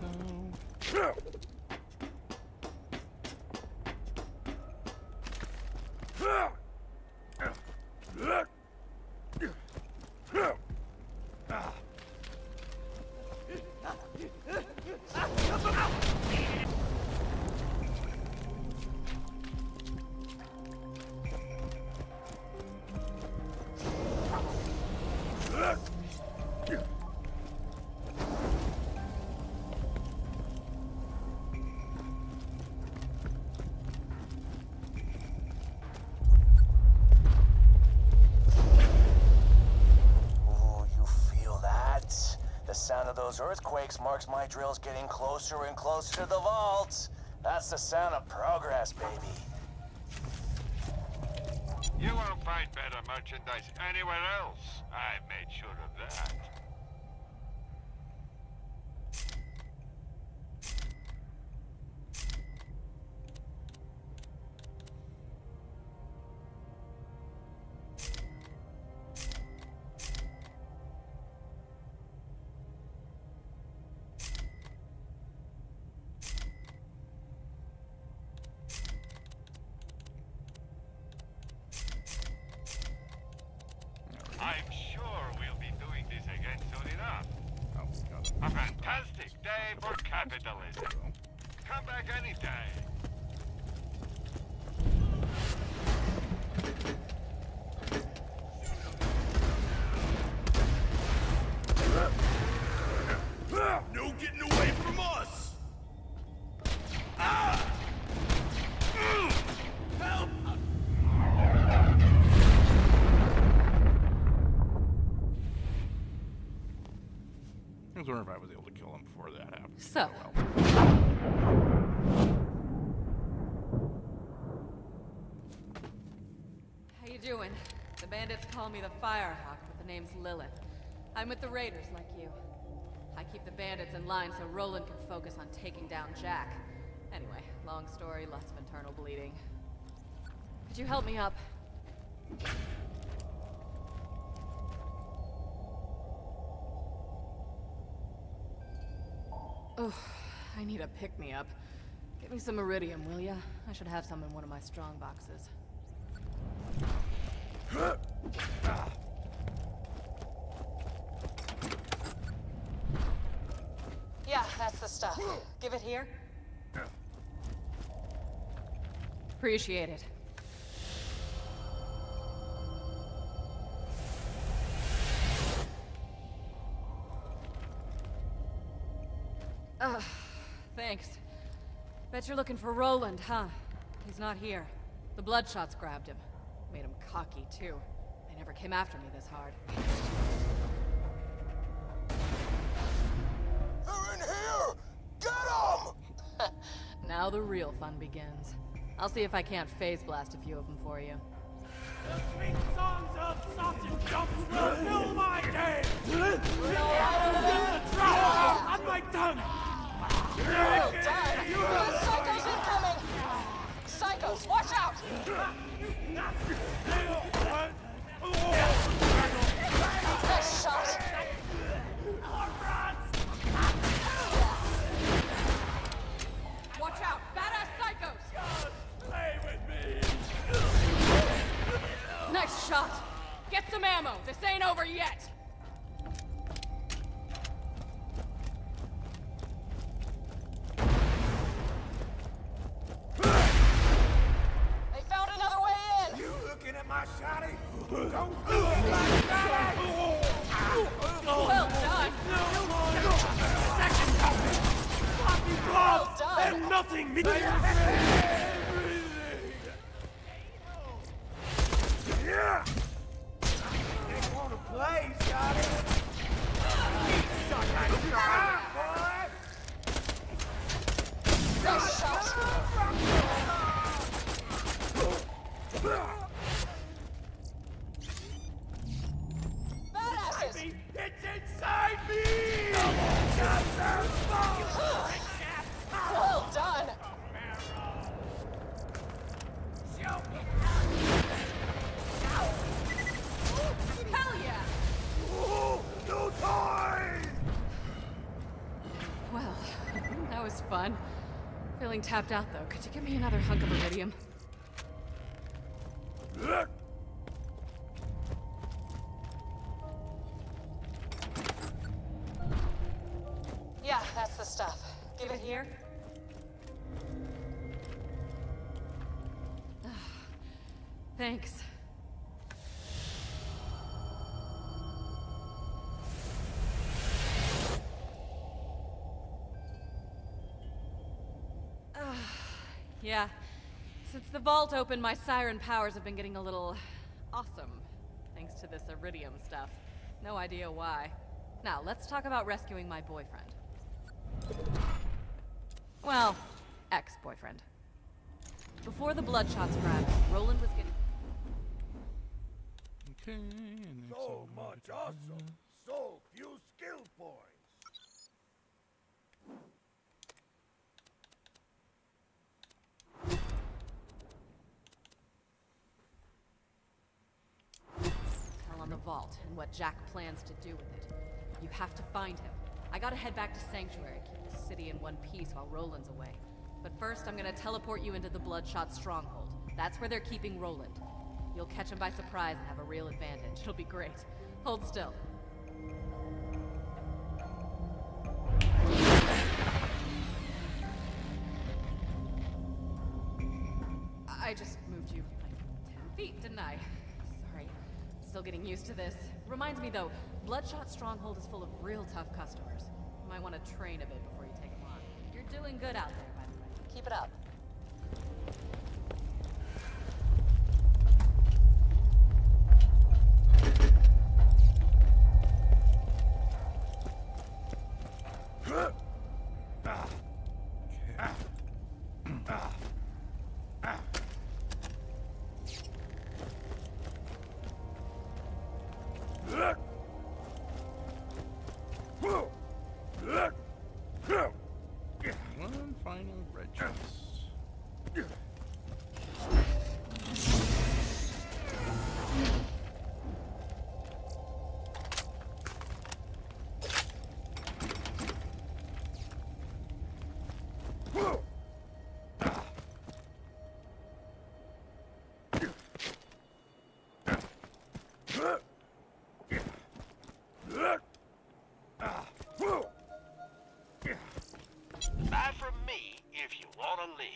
The sound of those earthquakes marks my drills getting closer and closer to the vault. That's the sound of progress, baby.
You won't find better merchandise anywhere else. I made sure of that. I'm sure we'll be doing this again soon enough. A fantastic day for capitalism. Come back any day.
No getting away from us! Ah! Help
kill him before that happens.
So.
Oh, well.
How you doing? The bandits call me the Firehawk, but the name's Lilith. I'm with the Raiders, like you. I keep the bandits in line so Roland can focus on taking down Jack. Anyway, long story, lots of internal bleeding. Could you help me up? Oh, I need a pick-me-up. Get me some iridium, will ya? I should have some in one of my strong boxes.
Yeah, that's the stuff. Give it here.
Appreciate it. Thanks. Bet you're looking for Roland, huh? He's not here. The Bloodshots grabbed him. Made him cocky, too. They never came after me this hard.
They're in here! Get them!
Now the real fun begins. I'll see if I can't phase blast a few of them for you.
The sweet songs of sausage jumps will fill my day! Feel the drop on my tongue!
Well done! The Psychos incoming! Psychos, watch out! Nice shot!
Watch out! Badass Psychos!
Play with me!
Nice shot! Get some ammo! This ain't over yet!
They found another way in!
You looking at my shotty? Don't look at my shotty!
Well done!
Second helping! Floppy gloves!
Well done.
And nothing means everything!
Yeah! They wanna play, shotty? Shot that shot, boy!
Nice shot! Badasses!
It's inside me!
Well done!
Hell yeah!
Ooh, no toys!
Well, that was fun. Feeling tapped out, though. Could you give me another hunk of iridium?
Yeah, that's the stuff. Give it here.
Thanks. Yeah. Since the vault opened, my siren powers have been getting a little awesome. Thanks to this iridium stuff. No idea why. Now, let's talk about rescuing my boyfriend. Well, ex-boyfriend. Before the Bloodshots grabbed him, Roland was getting...
Okay.
So much awesome. So few skill points.
Tell on the vault and what Jack plans to do with it. You have to find him. I gotta head back to Sanctuary, keep the city in one piece while Roland's away. But first, I'm gonna teleport you into the Bloodshot stronghold. That's where they're keeping Roland. You'll catch him by surprise and have a real advantage. It'll be great. Hold still. I just moved you like 10 feet, didn't I? Sorry. Still getting used to this. Reminds me though, Bloodshot Stronghold is full of real tough customers. You might want to train a bit before you take them on. You're doing good out there, by the way.
Keep it up.
Buy from me if you want to live.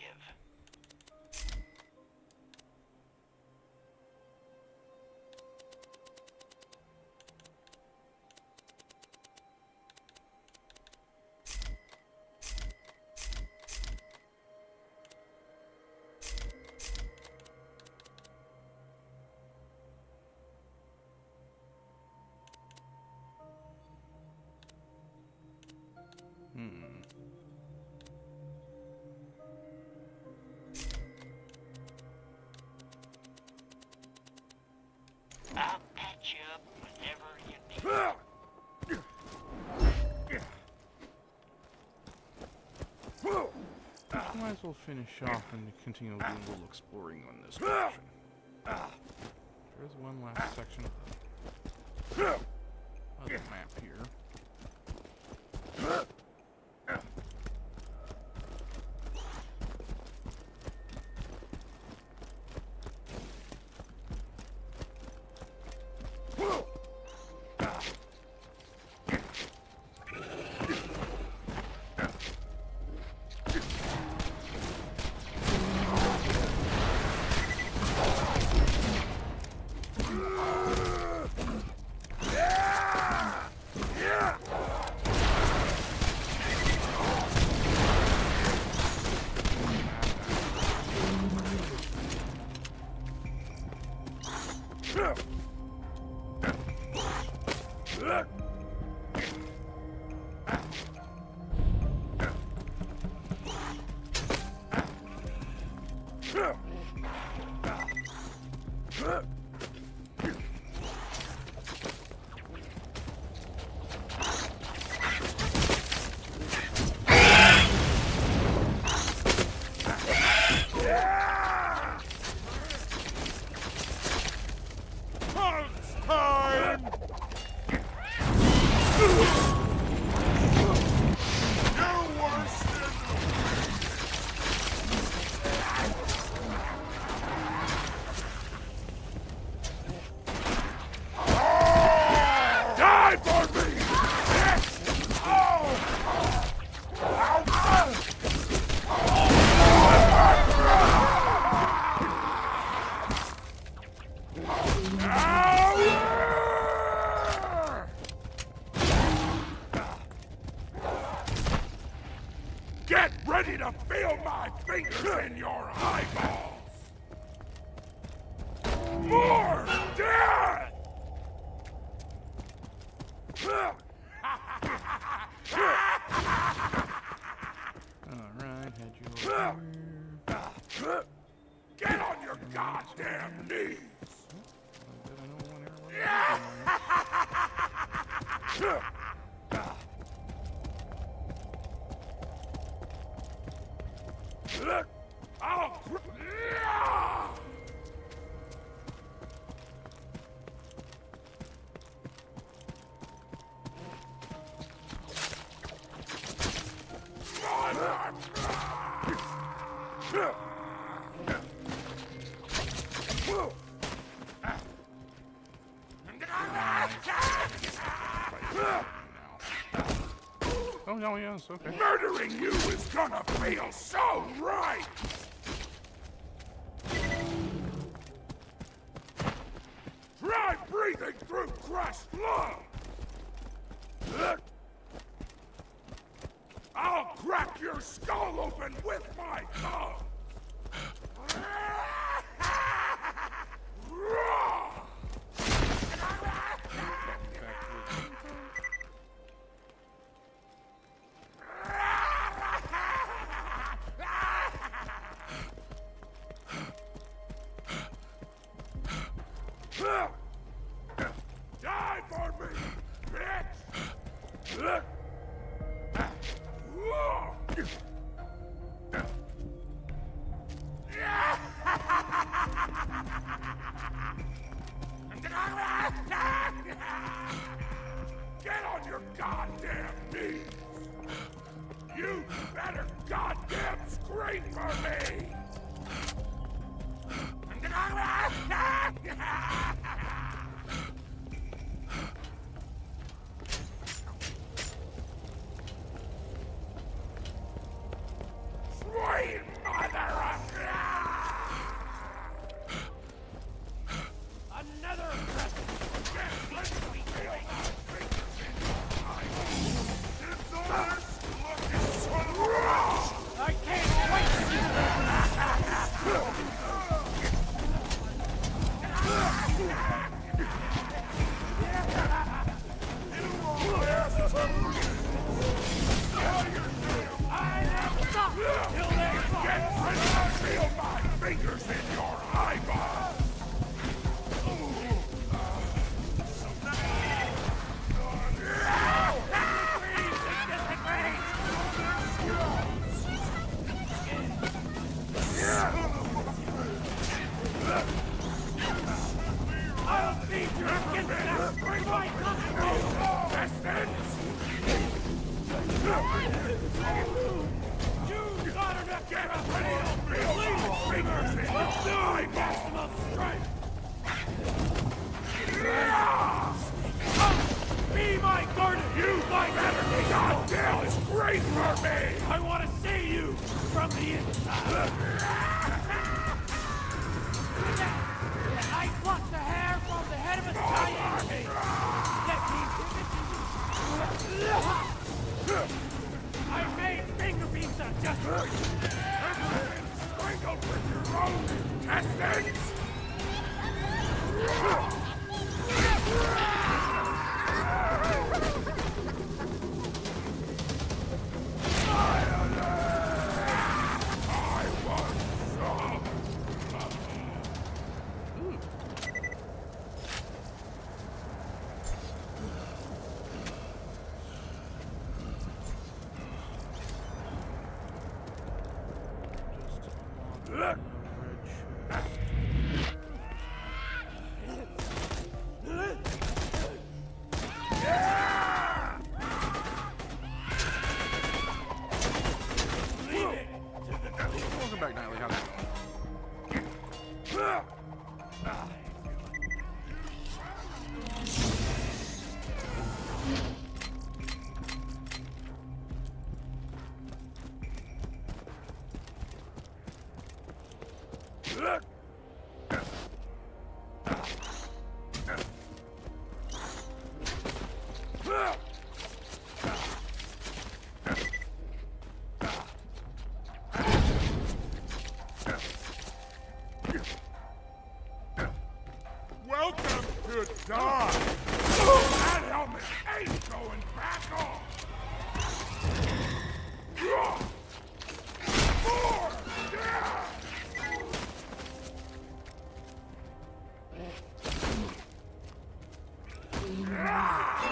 I'll patch you up whenever you need.
Might as well finish off and continue doing a little exploring on this section. There's one last section of the other map here.
Get ready to feel my fingers in your eyeballs! More death!
Alright, head you over here.
Get on your goddamn knees!
Oh, no, yes, okay.
Murdering you is gonna feel so right! Try breathing through crushed love! I'll crack your skull open with my thumb! Die for me, bitch! Get on your goddamn knees! You better goddamn scream for me! Sweet mother of...
Another present! I can't wait to see I never stop till they
Feel my fingers in your eyeballs!
I'll feed your skin to that spring light You gotta not get a fingers in your maximum strength! Be my guardian! You like better goddamn scream for me! I want to see you from the inside! I plucked the hair from the head of a giant king! Let me give it to you! I made finger pizza just for you!
Sprinkled with your own intestines!
Welcome back, Nightly. How's it going?
Welcome to Dawn! That helmet ain't going back on! More! Yeah!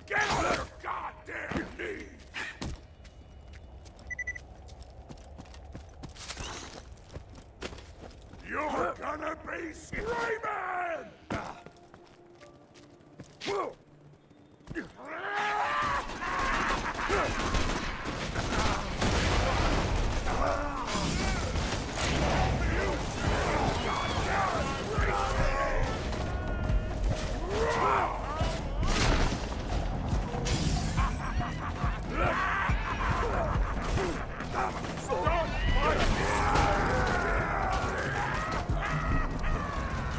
Get on your goddamn knees! You're gonna be screaming!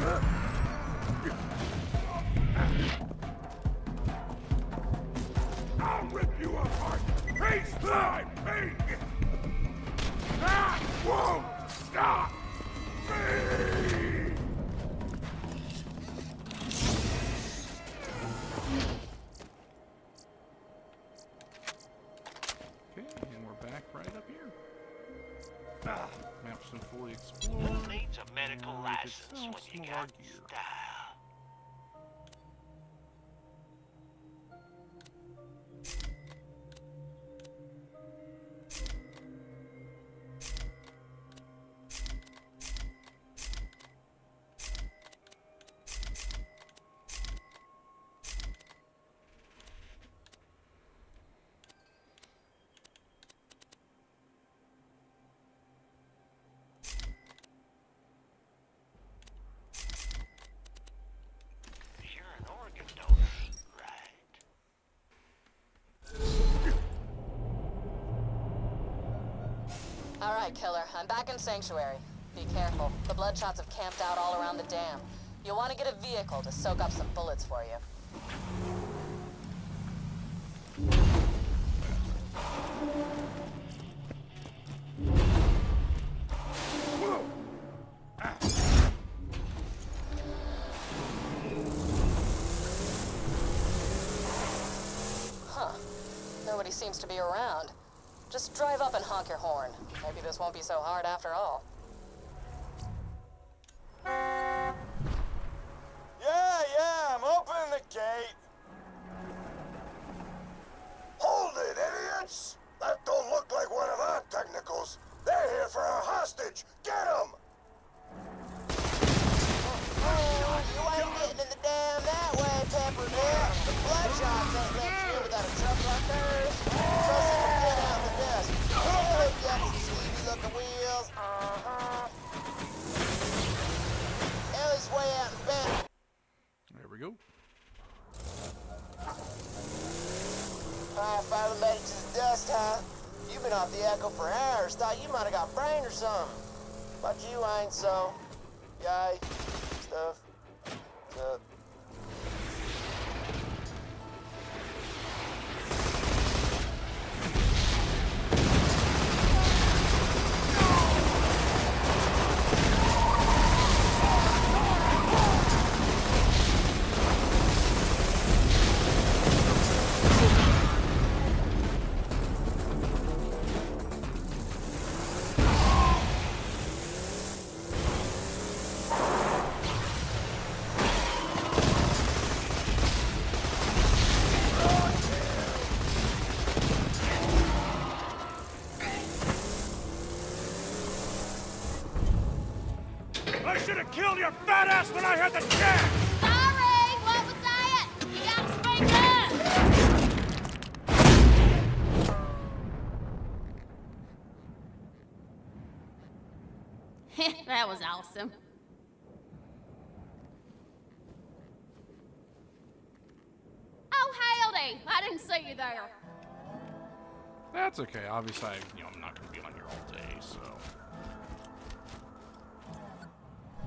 Stop!
Maps been fully explored.
Who needs a medical license
Itself,
when you
some of our
got
gear.
style? You're an organ donor, right?
All right, killer. I'm back in Sanctuary. Be careful. The Bloodshots have camped out all around the dam. You'll want to get a vehicle to soak up some bullets for you. Huh. Nobody seems to be around. Just drive up and honk your horn. Maybe this won't be so hard after all.
Yeah, I'm opening the gate.
Hold it, idiots! That don't look like one of our technicals. They're here for our hostage. Get them!
Oh, you ain't getting in the dam that way, Pepperneck. The Bloodshots ain't letting you in without a truck like theirs. Trust them to get out the dust. Oh, you got some sleepy looking wheels. Ellie's way out in back.
There we go.
I finally made it to the dust, huh? You've been off the echo for hours. Thought you might have got brain or something. But you ain't, so. Yay. Stuff.
I should have killed your fat ass when I had the chance!
Sorry, what was that? You gotta speak up! That was awesome. Oh, howdy! I didn't see you there.
That's okay. Obviously, I'm not going to be on here all day, so.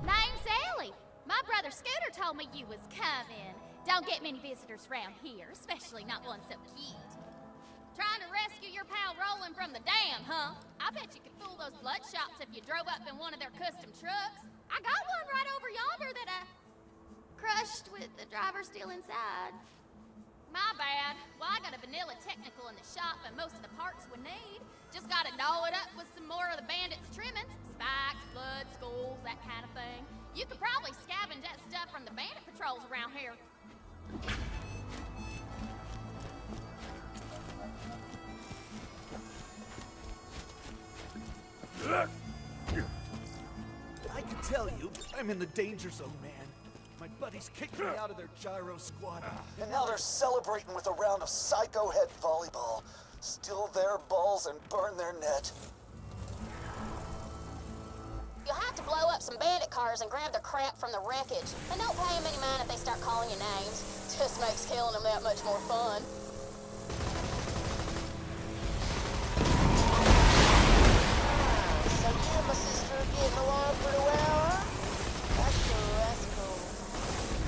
Name's Ellie. My brother Scooter told me you was coming. Don't get many visitors around here, especially not one so cute. Trying to rescue your pal Roland from the dam, huh? I bet you could fool those Bloodshots if you drove up in one of their custom trucks. I got one right over yonder that I crushed with the driver still inside. My bad. Well, I got a vanilla technical in the shop and most of the parts we need. Just gotta doll it up with some more of the bandits' trimmings. Spikes, blood, skulls, that kind of thing. You could probably scavenge that stuff from the bandit patrols around here.
I can tell you, I'm in the danger zone, man. My buddies kicked me out of their gyro squad.
And now they're celebrating with a round of psycho head volleyball. Steal their balls and burn their net.
You'll have to blow up some bandit cars and grab their crap from the wreckage. And don't pay them any mind if they start calling you names. Just makes killing them that much more fun.
So you and my sister are getting along pretty well, huh? That's cool, that's cool.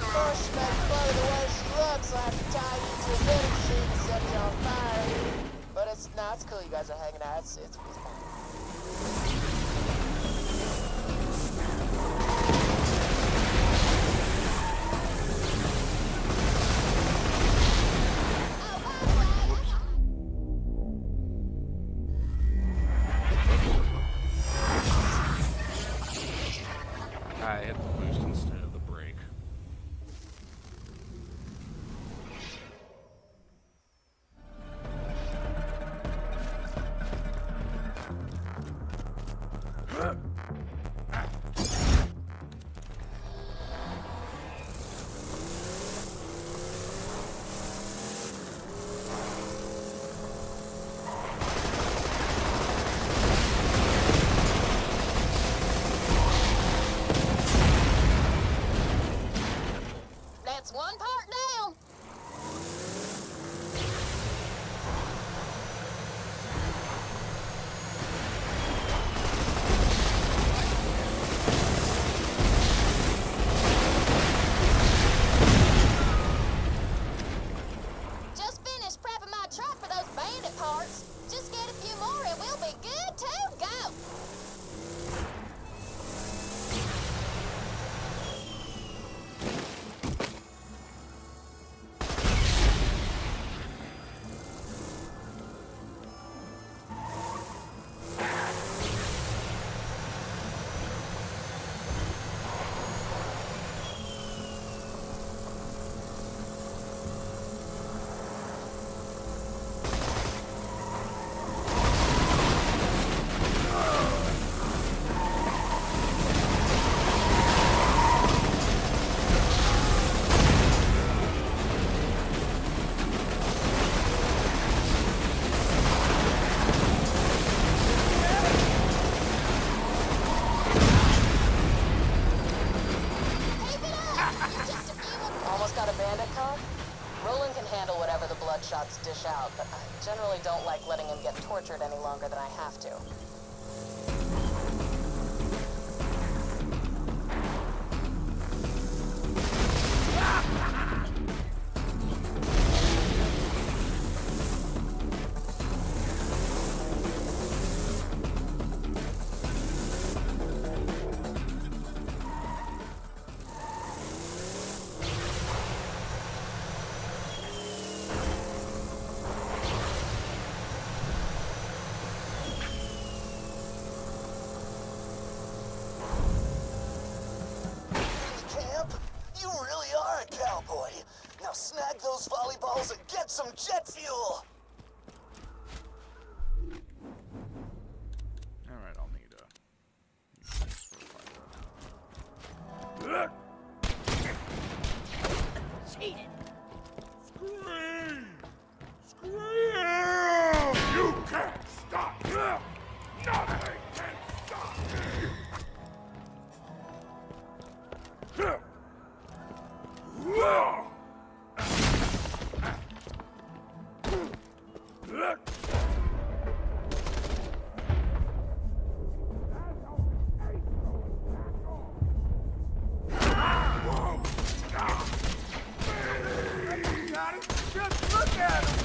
Of course, she makes fun of the way she looks, so I have to tie you to a vending machine and set you on fire. But it's cool you guys are hanging out. It's fine.
I hit the boost instead of the brake.
That's one part down. Just finished prepping my truck for those bandit parts. Just get a few more and we'll be good to go. Almost got a bandit car? Roland can handle whatever the bloodshots dish out, but I generally don't like letting him get tortured any longer than I have to.
Camp, you really are a cowboy. Now snag those volleyballs and get some jet fuel.
Alright, I'll need
Cheated.
Scream! Scream! You can't stop me! Nothing can stop me!
Just look at him.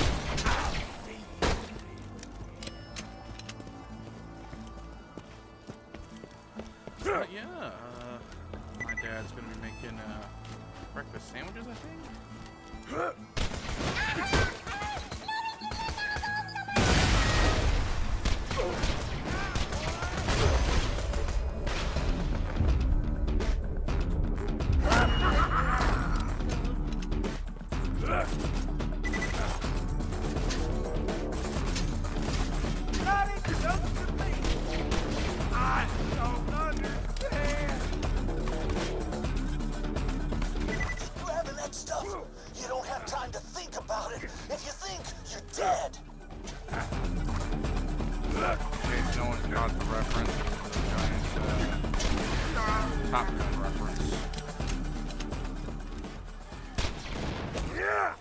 yeah, my dad's gonna be making breakfast sandwiches, I think.
I don't understand.
Just grab the next stuff. You don't have time to think about it. If you think, you're dead.
In case no one's got the reference, the giant Top Gun reference.
Yeah.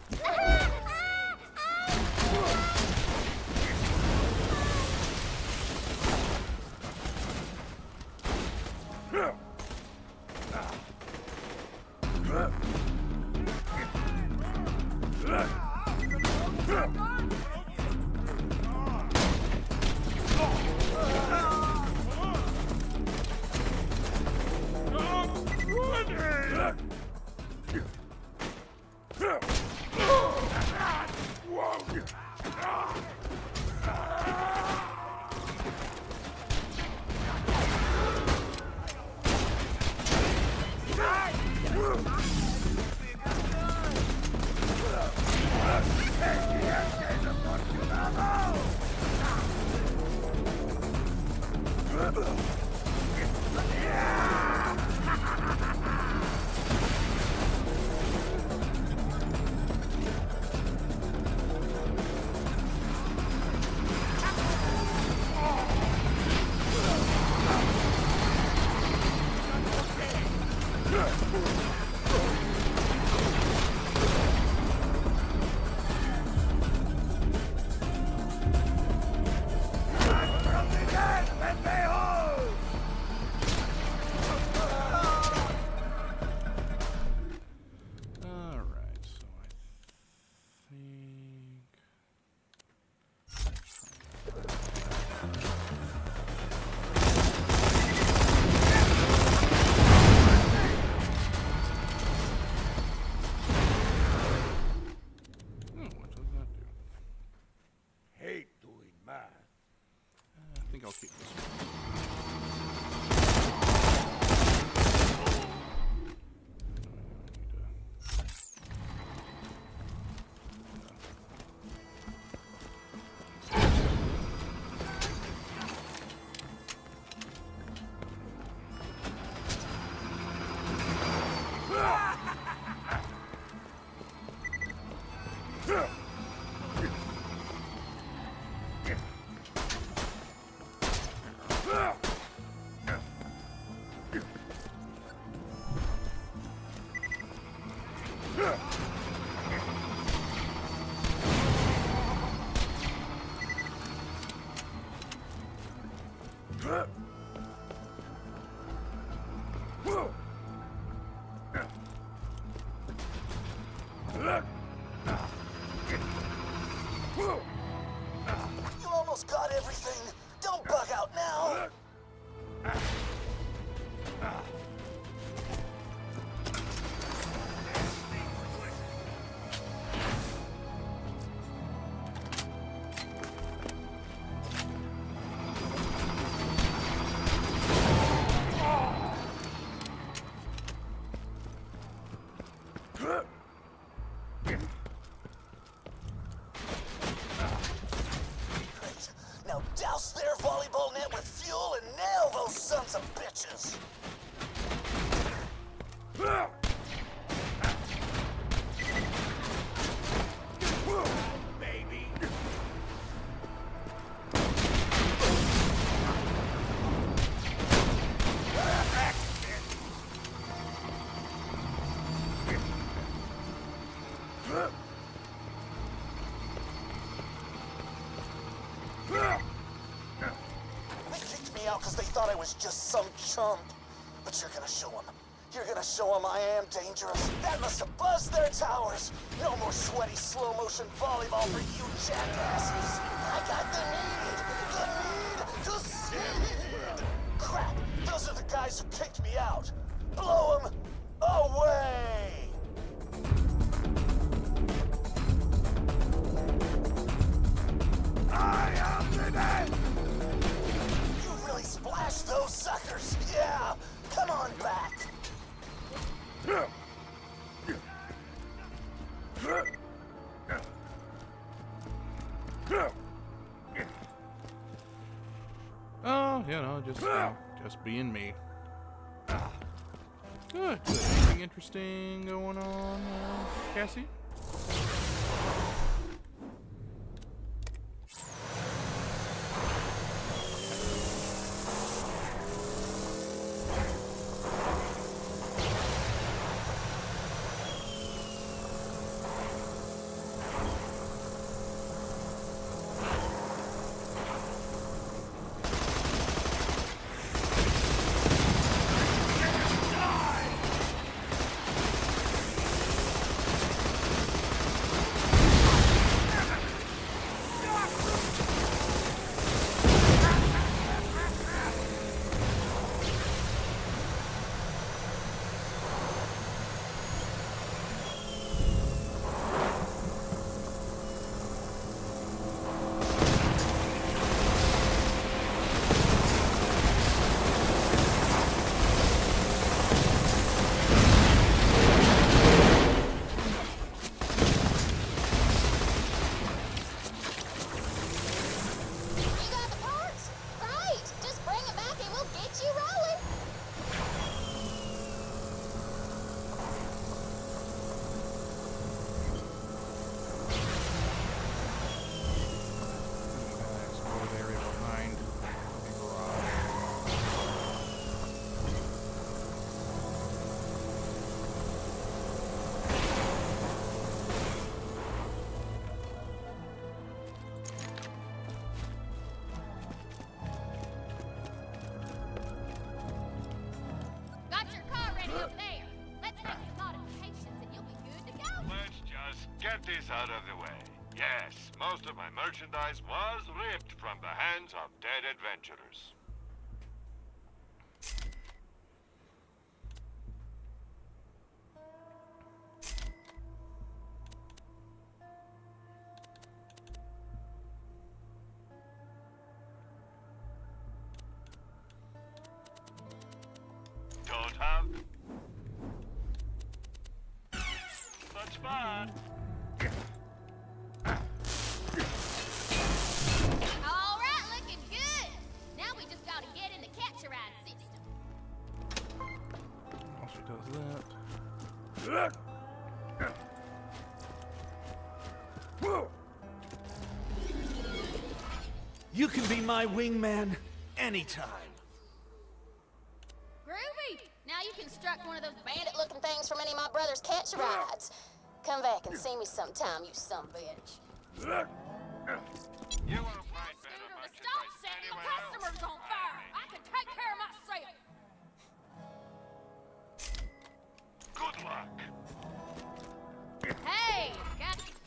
I think I'll keep this one.
You almost got everything. Don't bug out now. Now douse their volleyball net with fuel and nail those sons of bitches!
Baby.
They kicked me out because they thought I was just some chump. But you're gonna show them. You're gonna show them I am dangerous. That must have buzzed their towers. No more sweaty slow-motion volleyball for you jackasses. I got the need to seed. Crap, those are the guys who kicked me out. Blow them away.
I am the dead!
You really splashed those suckers. Yeah, come on back.
Oh, you know, just being me. Good. Anything interesting going on, Cassie?
get this out of the way. Yes, most of my merchandise was ripped from the hands of dead adventurers. Don't have much fun.
All right, looking good. Now we just gotta get in the catch-a-ride system.
Oh, she does that.
You can be my wingman anytime.
Groovy! Now you construct one of those bandit-looking things from any of my brother's catch-a-rides. Come back and see me sometime, you sumbitch.
You won't find better
Stop setting my customers on fire! I can take care of myself!
Good luck.
Hey,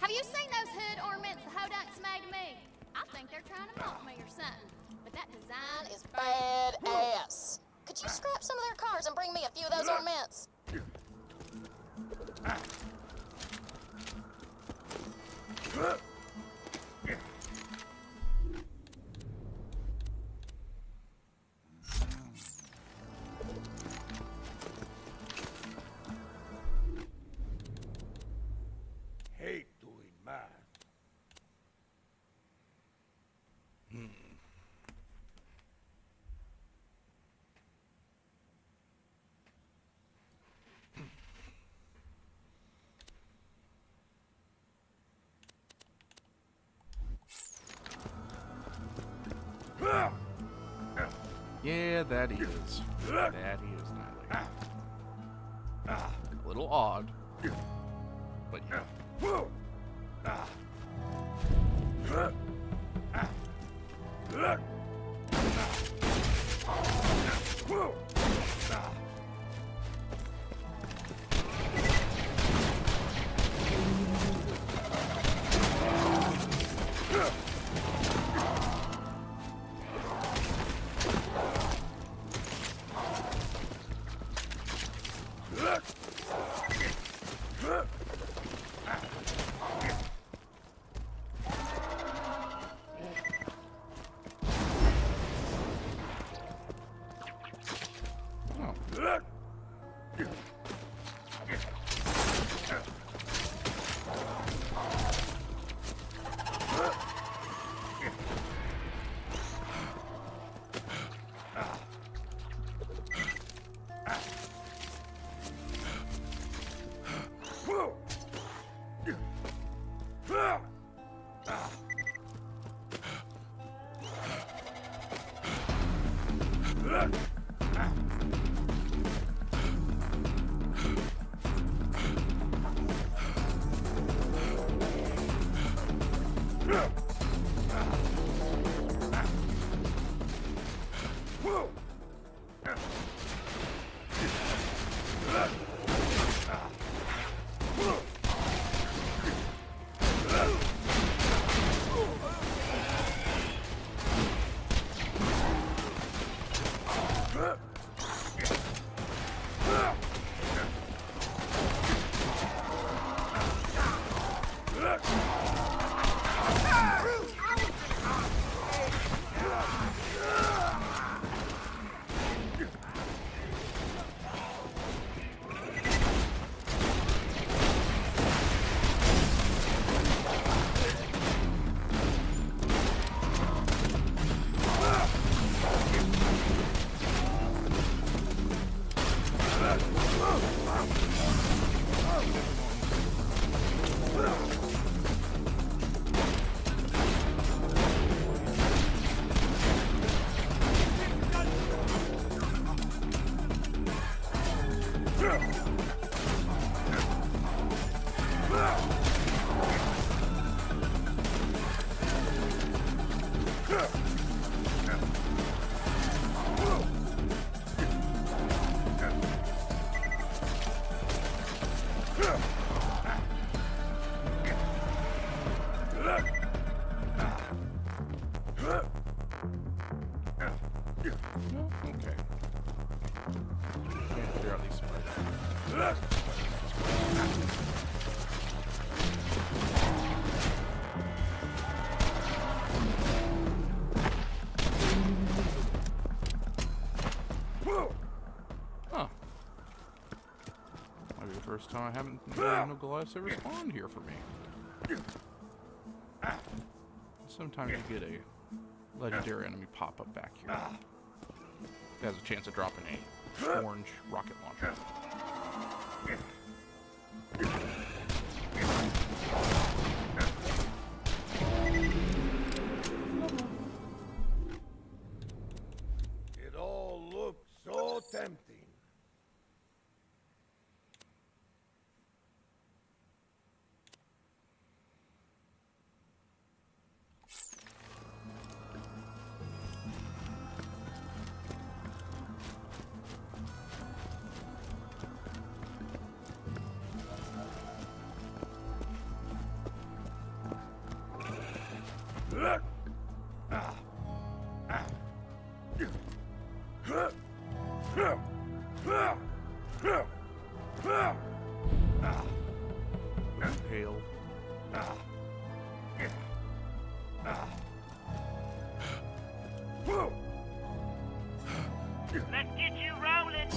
have you seen those hood ornaments the Hodunks made to me? I think they're trying to mock me or something. But that design is badass. Could you scrap some of their cars and bring me a few of those ornaments?
Hate doing math.
Yeah, that he is. That he is, Natalie. A little odd, but yeah. Huh. Might be the first time I haven't no Goliaths ever spawned here for me. Sometimes you get a legendary enemy pop up back here. It has a chance of dropping a orange rocket launcher.
It all looks so tempting.
Hail.
Let's get you rolling.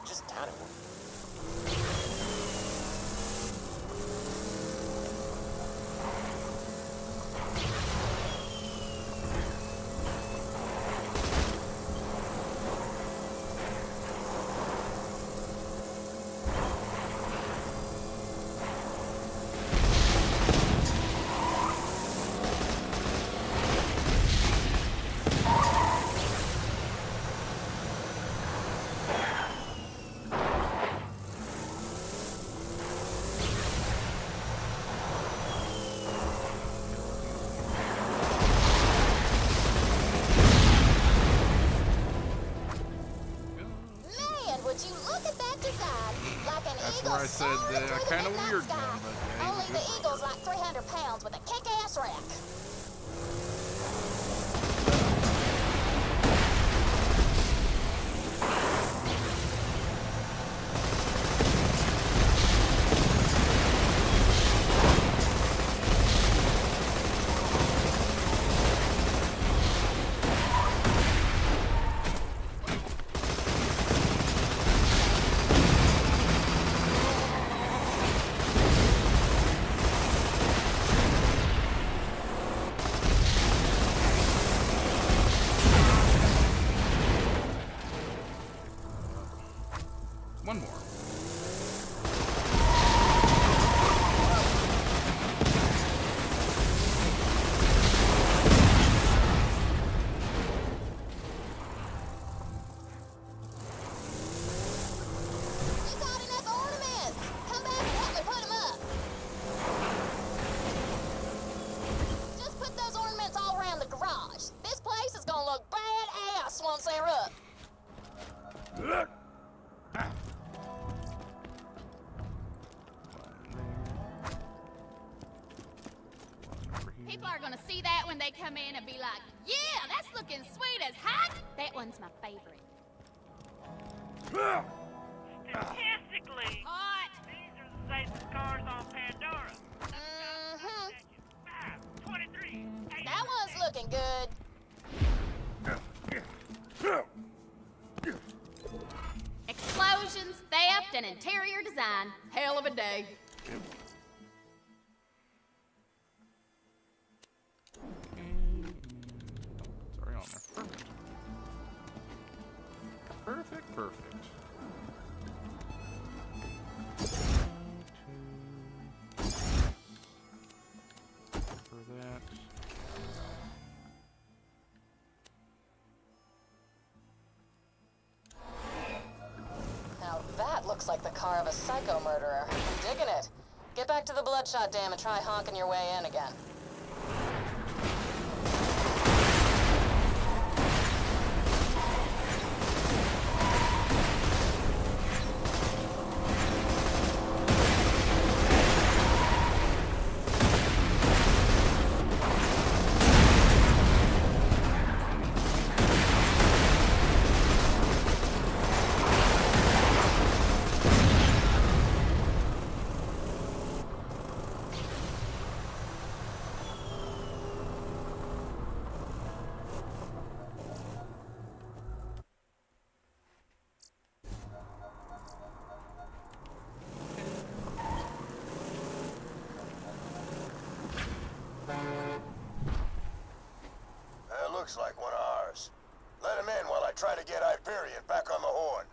Just tiny one.
I said kind of weird one, but
only the eagle's like 300 pounds with a kick-ass rack.
People are gonna see that when they come in and be like, yeah, that's looking sweet as heck. That one's my favorite.
Statistically, these are the safest cars on Pandora.
Mm-hmm.
23.
That one's looking good. Explosions, theft, and interior design. Hell of a day.
It's already on there. Perfect. Perfect. For that.
Now that looks like the car of a psycho murderer. I'm digging it. Get back to the Bloodshot Dam and try honking your way in again.
Looks like one of ours. Let him in while I try to get Hyperion back on the horn.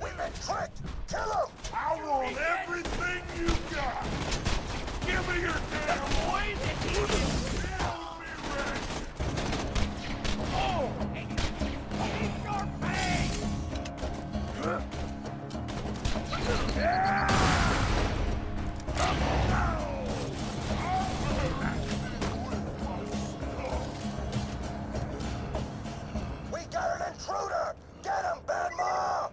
We've been tricked! Kill him!
I want everything you got! Give me your damn poison! Oh! Eat your face!
We got an intruder! Get him, Bad Ma!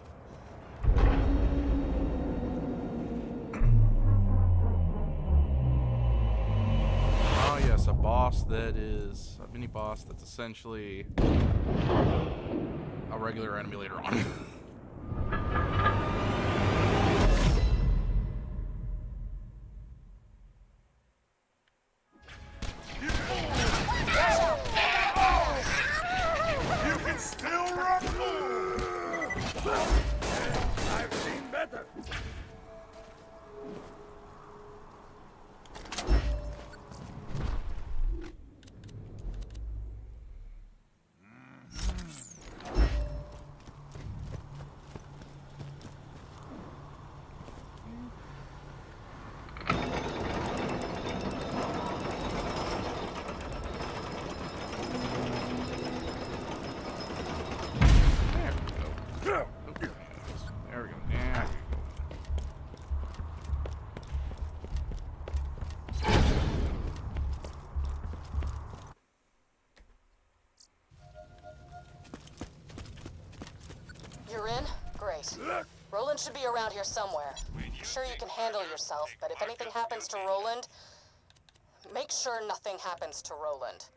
Oh yes, a boss that is a mini boss that's essentially a regular enemy later on.
You can still run! I've seen better.
There we go. Yeah.
You're in? Great. Roland should be around here somewhere. I'm sure you can handle yourself, but if anything happens to Roland, make sure nothing happens to Roland.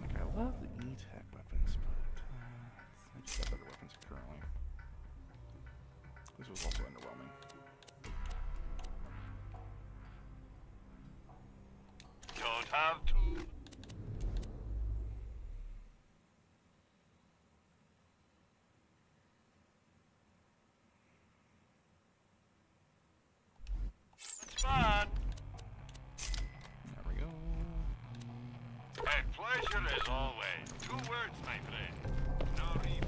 Like, I love the E-Tech weapons, but I just have better weapons currently. This was also underwhelming.
Don't have to. It's fun.
There we go.
A pleasure as always. 2 words, my friend. No refund.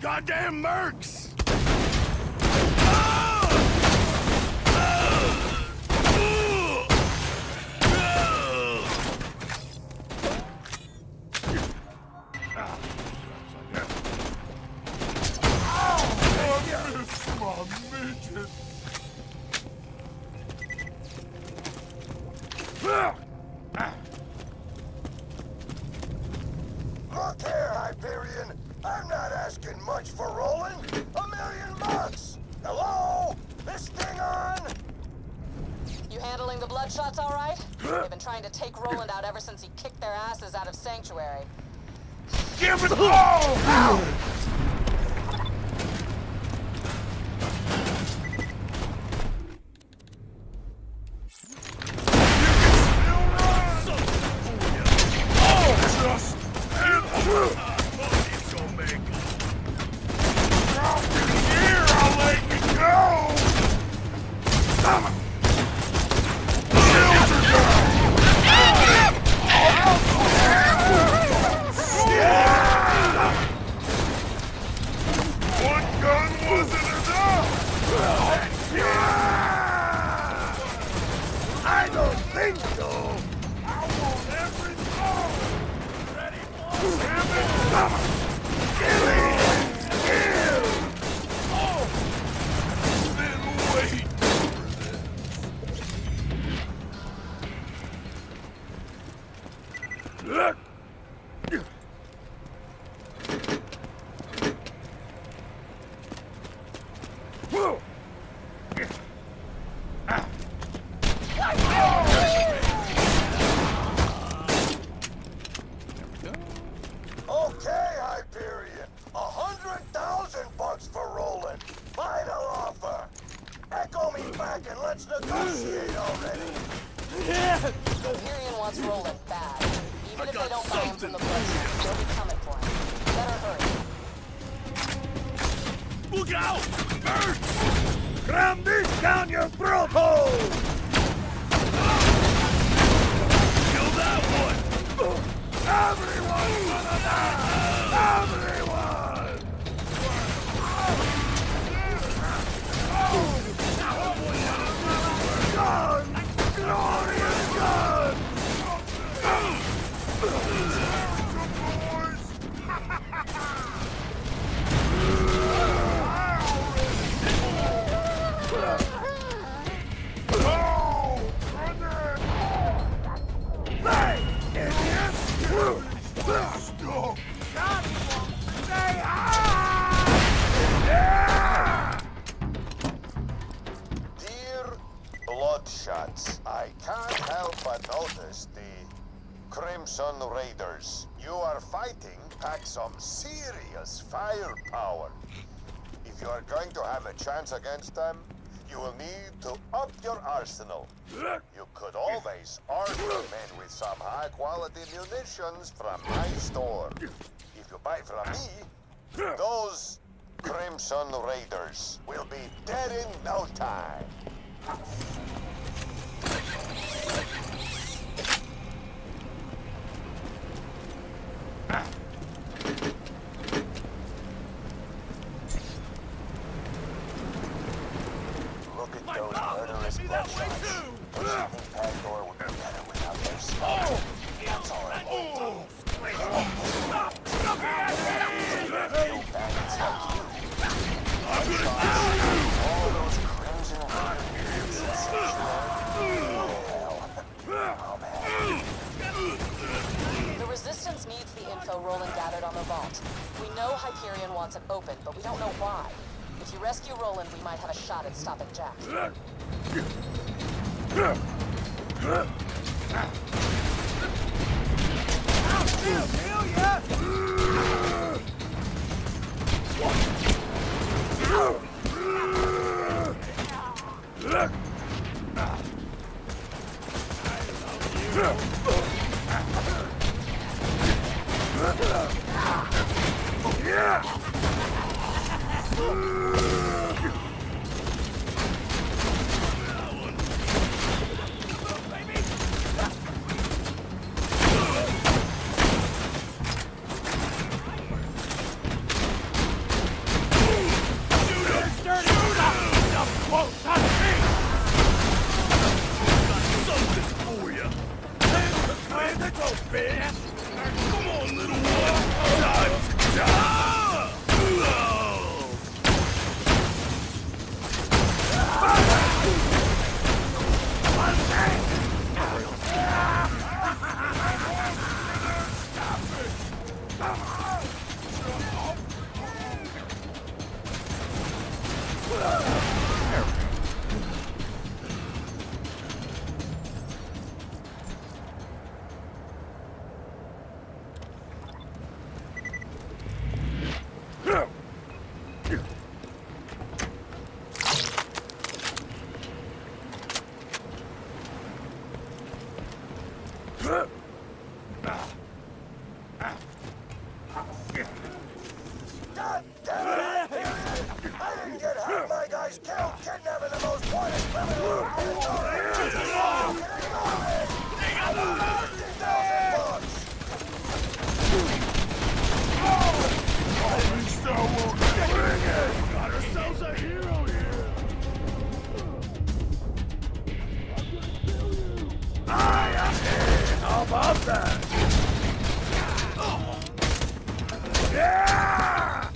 Goddamn mercs!
Look here, Hyperion. I'm not asking much for Roland. $1,000,000. Hello? This thing on?
You handling the bloodshots all right? They've been trying to take Roland out ever since he kicked their asses out of Sanctuary.
Give it all!
Okay, Hyperion. $100,000 for Roland. Final offer. Echo me back and let's negotiate already.
Hyperion wants Roland bad. Even if they don't buy him from the bloodshots, they'll be coming for him. Better hurry.
Look out! Birds! Cram this down your throat hole! Kill that one! Everyone's gonna die! Everyone! Gun! Glorious gun!
Dear Bloodshots, I can't help but notice the Crimson Raiders. You are fighting pack some serious firepower. If you are going to have a chance against them, you will need to up your arsenal. You could always arm your men with some high-quality munitions from my store. If you buy from me, those Crimson Raiders will be dead in no time. Look at those murderous bloodshots. Those impact door would be better without their smoke. That's all I want. Kill bandits like you. All those Crimson Raiders in Sanctuary. Hell, I'm happy.
The Resistance needs the info Roland gathered on the vault. We know Hyperion wants it open, but we don't know why. If you rescue Roland, we might have a shot at stopping Jack.
God damn it! I didn't get half my guys killed kidnapping the most wanted criminal in Victoria!
Got ourselves a hero here! How about that? Yeah!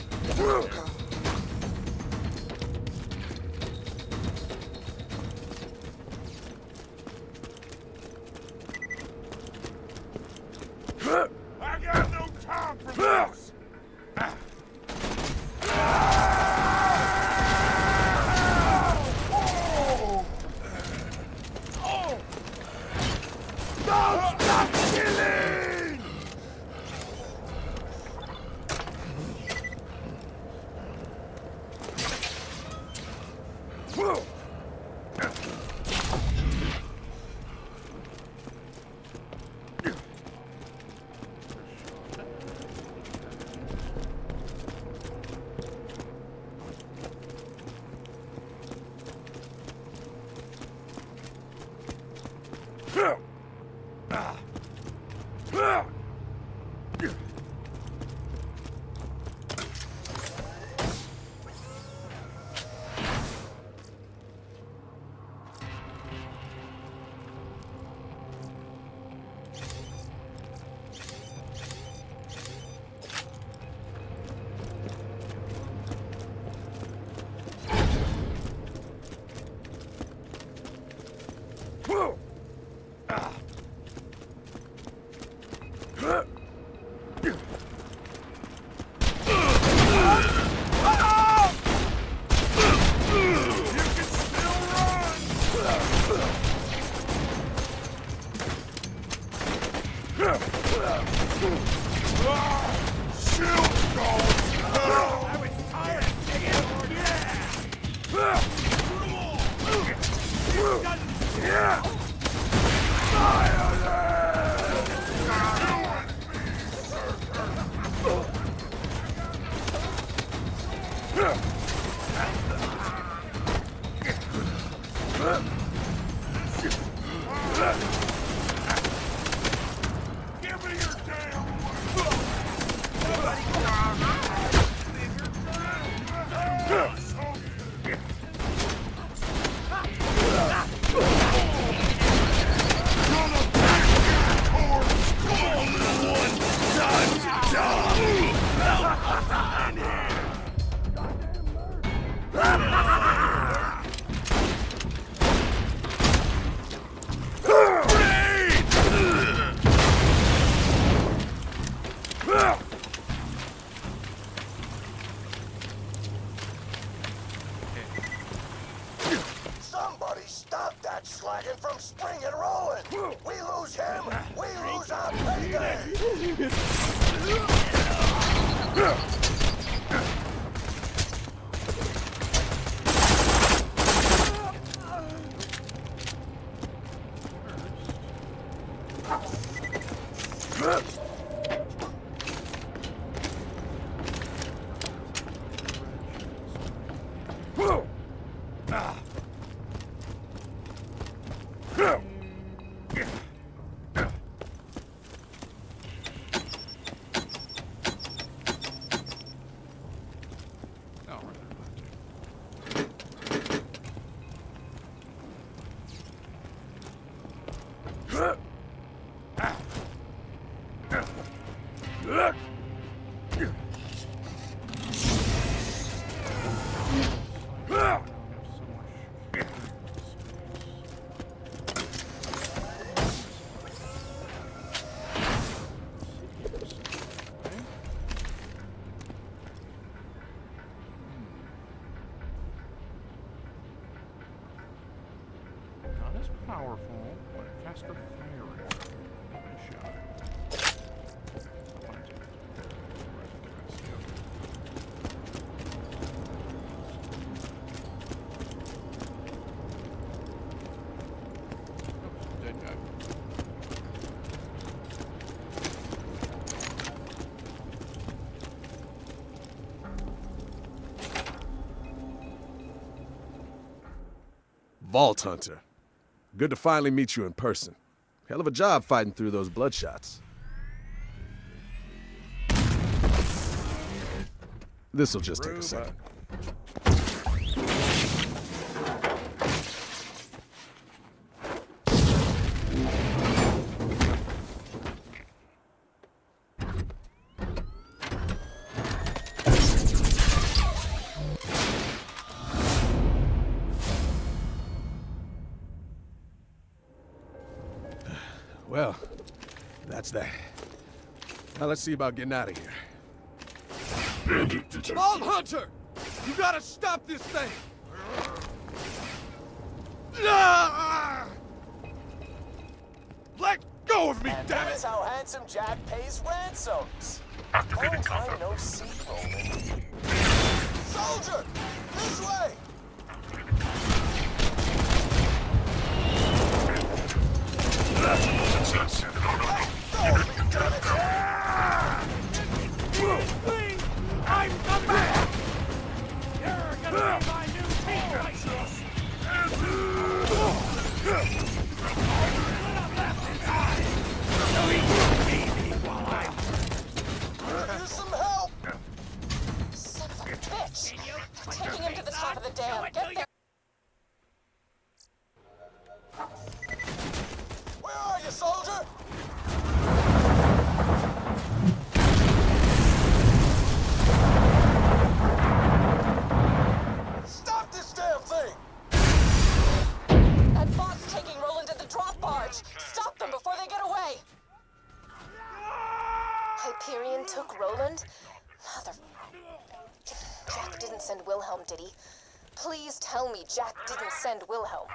I got no time for this! Don't stop killing!
Somebody stop that slagging from springing rolling! We lose him, we lose our payday!
powerful, but faster firing. Nice shot. Behind you. Dead guy.
Vault Hunter. Good to finally meet you in person. Hell of a job fighting through those bloodshots. This'll just take a second. Well, that's that. Now let's see about getting out of here. Vault Hunter! You gotta stop this thing! Let go of me,
and
damn
that's
it!
how Handsome Jack pays ransoms. Long time no see, Roland. Soldier! This way!
Success.
Please! I'm the man! You're gonna be my new teammate!
Use some help!
Son of a bitch! They're taking him to the top of the dam. Get there!
Where are you, soldier? Stop this damn thing!
That bot's taking Roland to the drop barge. Stop them before they get away. Hyperion took Roland? Mother... Jack didn't send Wilhelm, did he? Please tell me Jack didn't send Wilhelm.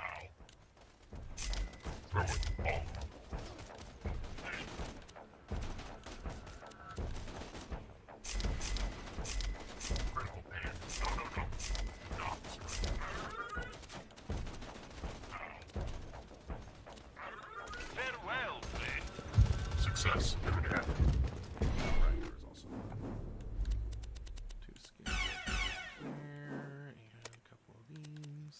Farewell, friend.
Success.
Right, there's also two skins there, and a couple of these.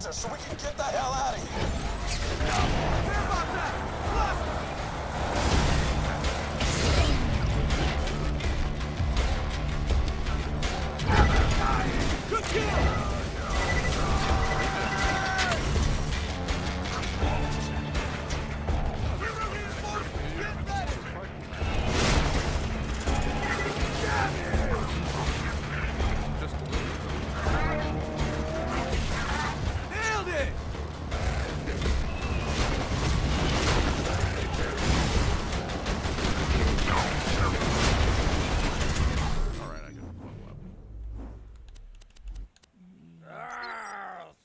faster so we can get the hell out of here.
Good kill!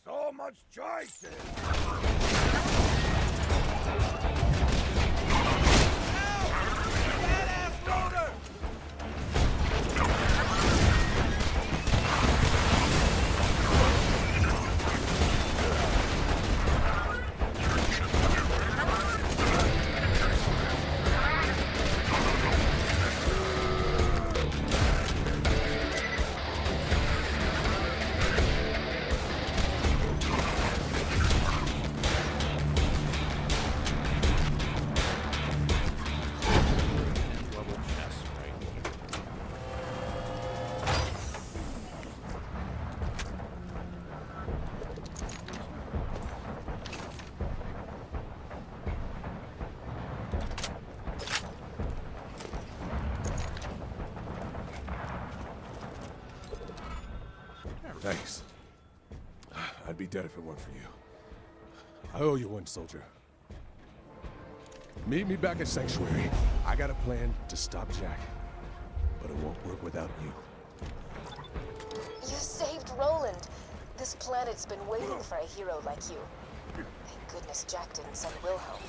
So much choices!
Thanks. I'd be dead if it weren't for you. I owe you one, soldier. Meet me back at Sanctuary. I got a plan to stop Jack, but it won't work without you.
You saved Roland. This planet's been waiting for a hero like you. Thank goodness Jack didn't send Wilhelm.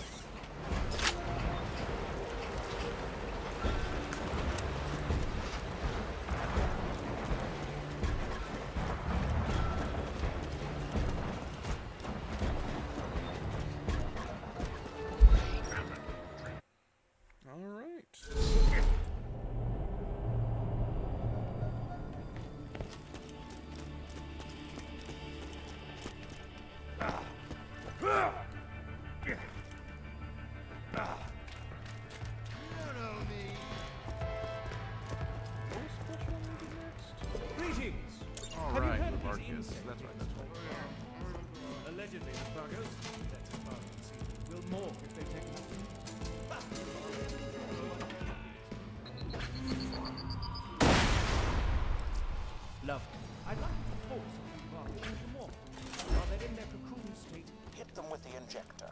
Allegedly, the buggers, that's as far as I can see, will morph if they take nothing. Lovely. I'd like to force these buggers to morph. While they're in their cocoon state,
Hit them with the injector.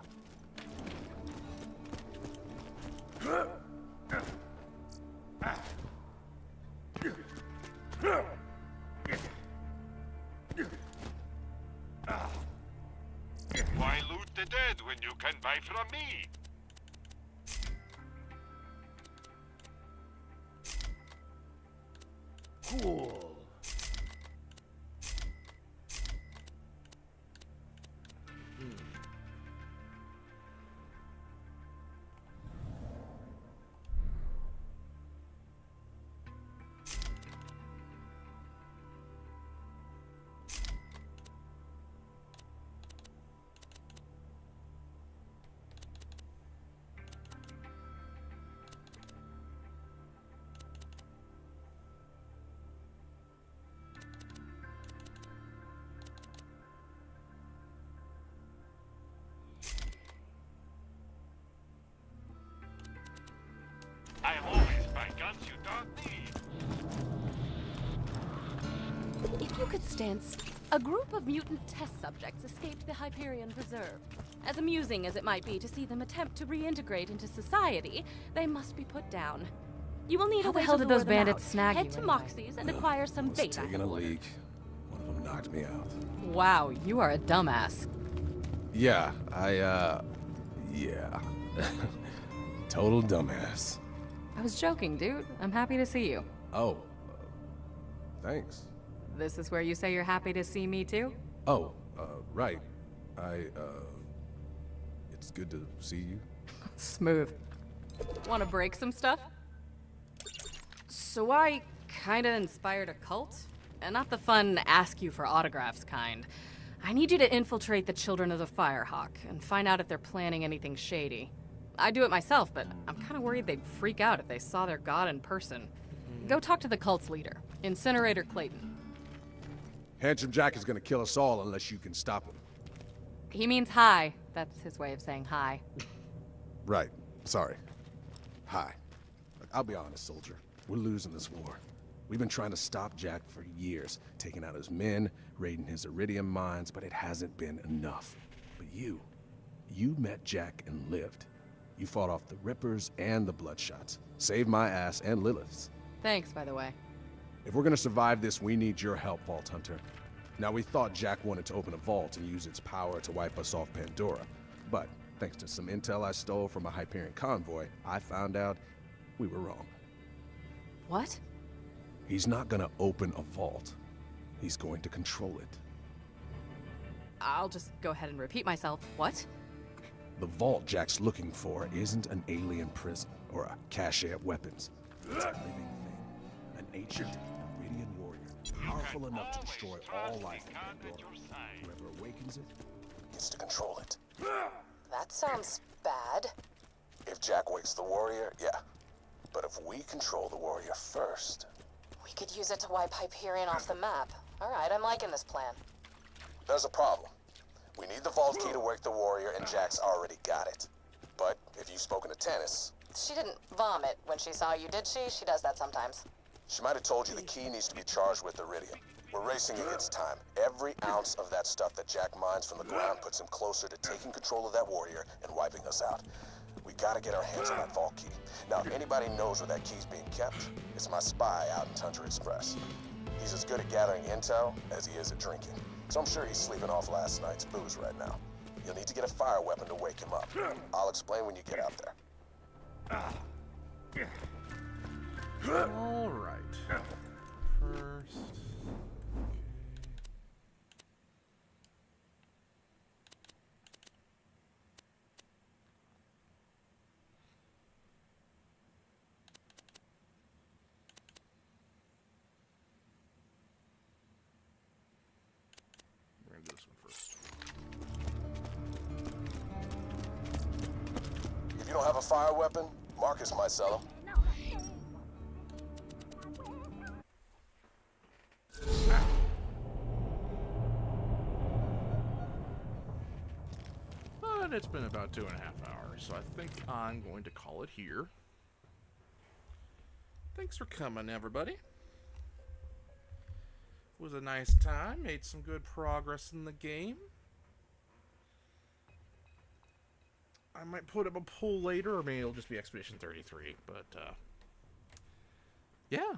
Why loot the dead when you can buy from me?
Cool.
I always buy guns you don't need.
If you could stance, a group of mutant test subjects escaped the Hyperion Preserve. As amusing as it might be to see them attempt to reintegrate into society, they must be put down. You will need
How
a
the
way
hell
to
did
lure
those
them
bandits
out.
snag
Head
you
to
anyway?
Moxie's and acquire some
Was
bait.
taking a leak. One of them knocked me out.
Wow, you are a dumbass.
Yeah, yeah. Total dumbass.
I was joking, dude. I'm happy to see you.
Oh, thanks.
This is where you say you're happy to see me too?
Oh, right. It's good to see you.
Smooth. Want to break some stuff? So I kinda inspired a cult? And not the fun ask you for autographs kind. I need you to infiltrate the Children of the Firehawk and find out if they're planning anything shady. I'd do it myself, but I'm kind of worried they'd freak out if they saw their god in person. Go talk to the cult's leader, Incinerator Clayton.
Handsome Jack is gonna kill us all unless you can stop him.
He means hi. That's his way of saying hi.
Right. Sorry. Hi. Look, I'll be honest, soldier. We're losing this war. We've been trying to stop Jack for years, taking out his men, raiding his iridium mines, but it hasn't been enough. But you met Jack and lived. You fought off the Rippers and the Bloodshots, saved my ass and Lilith's.
Thanks, by the way.
If we're gonna survive this, we need your help, Vault Hunter. Now, we thought Jack wanted to open a vault and use its power to wipe us off Pandora, but thanks to some intel I stole from a Hyperion convoy, I found out we were wrong.
What?
He's not gonna open a vault. He's going to control it.
I'll just go ahead and repeat myself. What?
The vault Jack's looking for isn't an alien prison or a cache of weapons. It's a living thing. An ancient Iridian warrior, powerful enough to destroy all life in Pandora. Whoever awakens it
Gets to control it.
That sounds bad.
If Jack wakes the warrior, yeah. But if we control the warrior first...
We could use it to wipe Hyperion off the map. Alright, I'm liking this plan.
There's a problem. We need the vault key to wake the warrior, and Jack's already got it. But if you've spoken to Tannis...
She didn't vomit when she saw you, did she? She does that sometimes.
She might have told you the key needs to be charged with iridium. We're racing against time. Every ounce of that stuff that Jack mines from the ground puts him closer to taking control of that warrior and wiping us out. We gotta get our hands on that vault key. Now, if anybody knows where that key's being kept, it's my spy out in Tundra Express. He's as good at gathering intel as he is at drinking, so I'm sure he's sleeping off last night's booze right now. You'll need to get a fire weapon to wake him up. I'll explain when you get out there.
All right. First. We're gonna do this one first.
If you don't have a fire weapon, Marcus might sell them.
But it's been about 2.5 hours, so I think I'm going to call it here. Thanks for coming, everybody. It was a nice time. Made some good progress in the game. I might put up a poll later, or maybe it'll just be Expedition 33, but, yeah.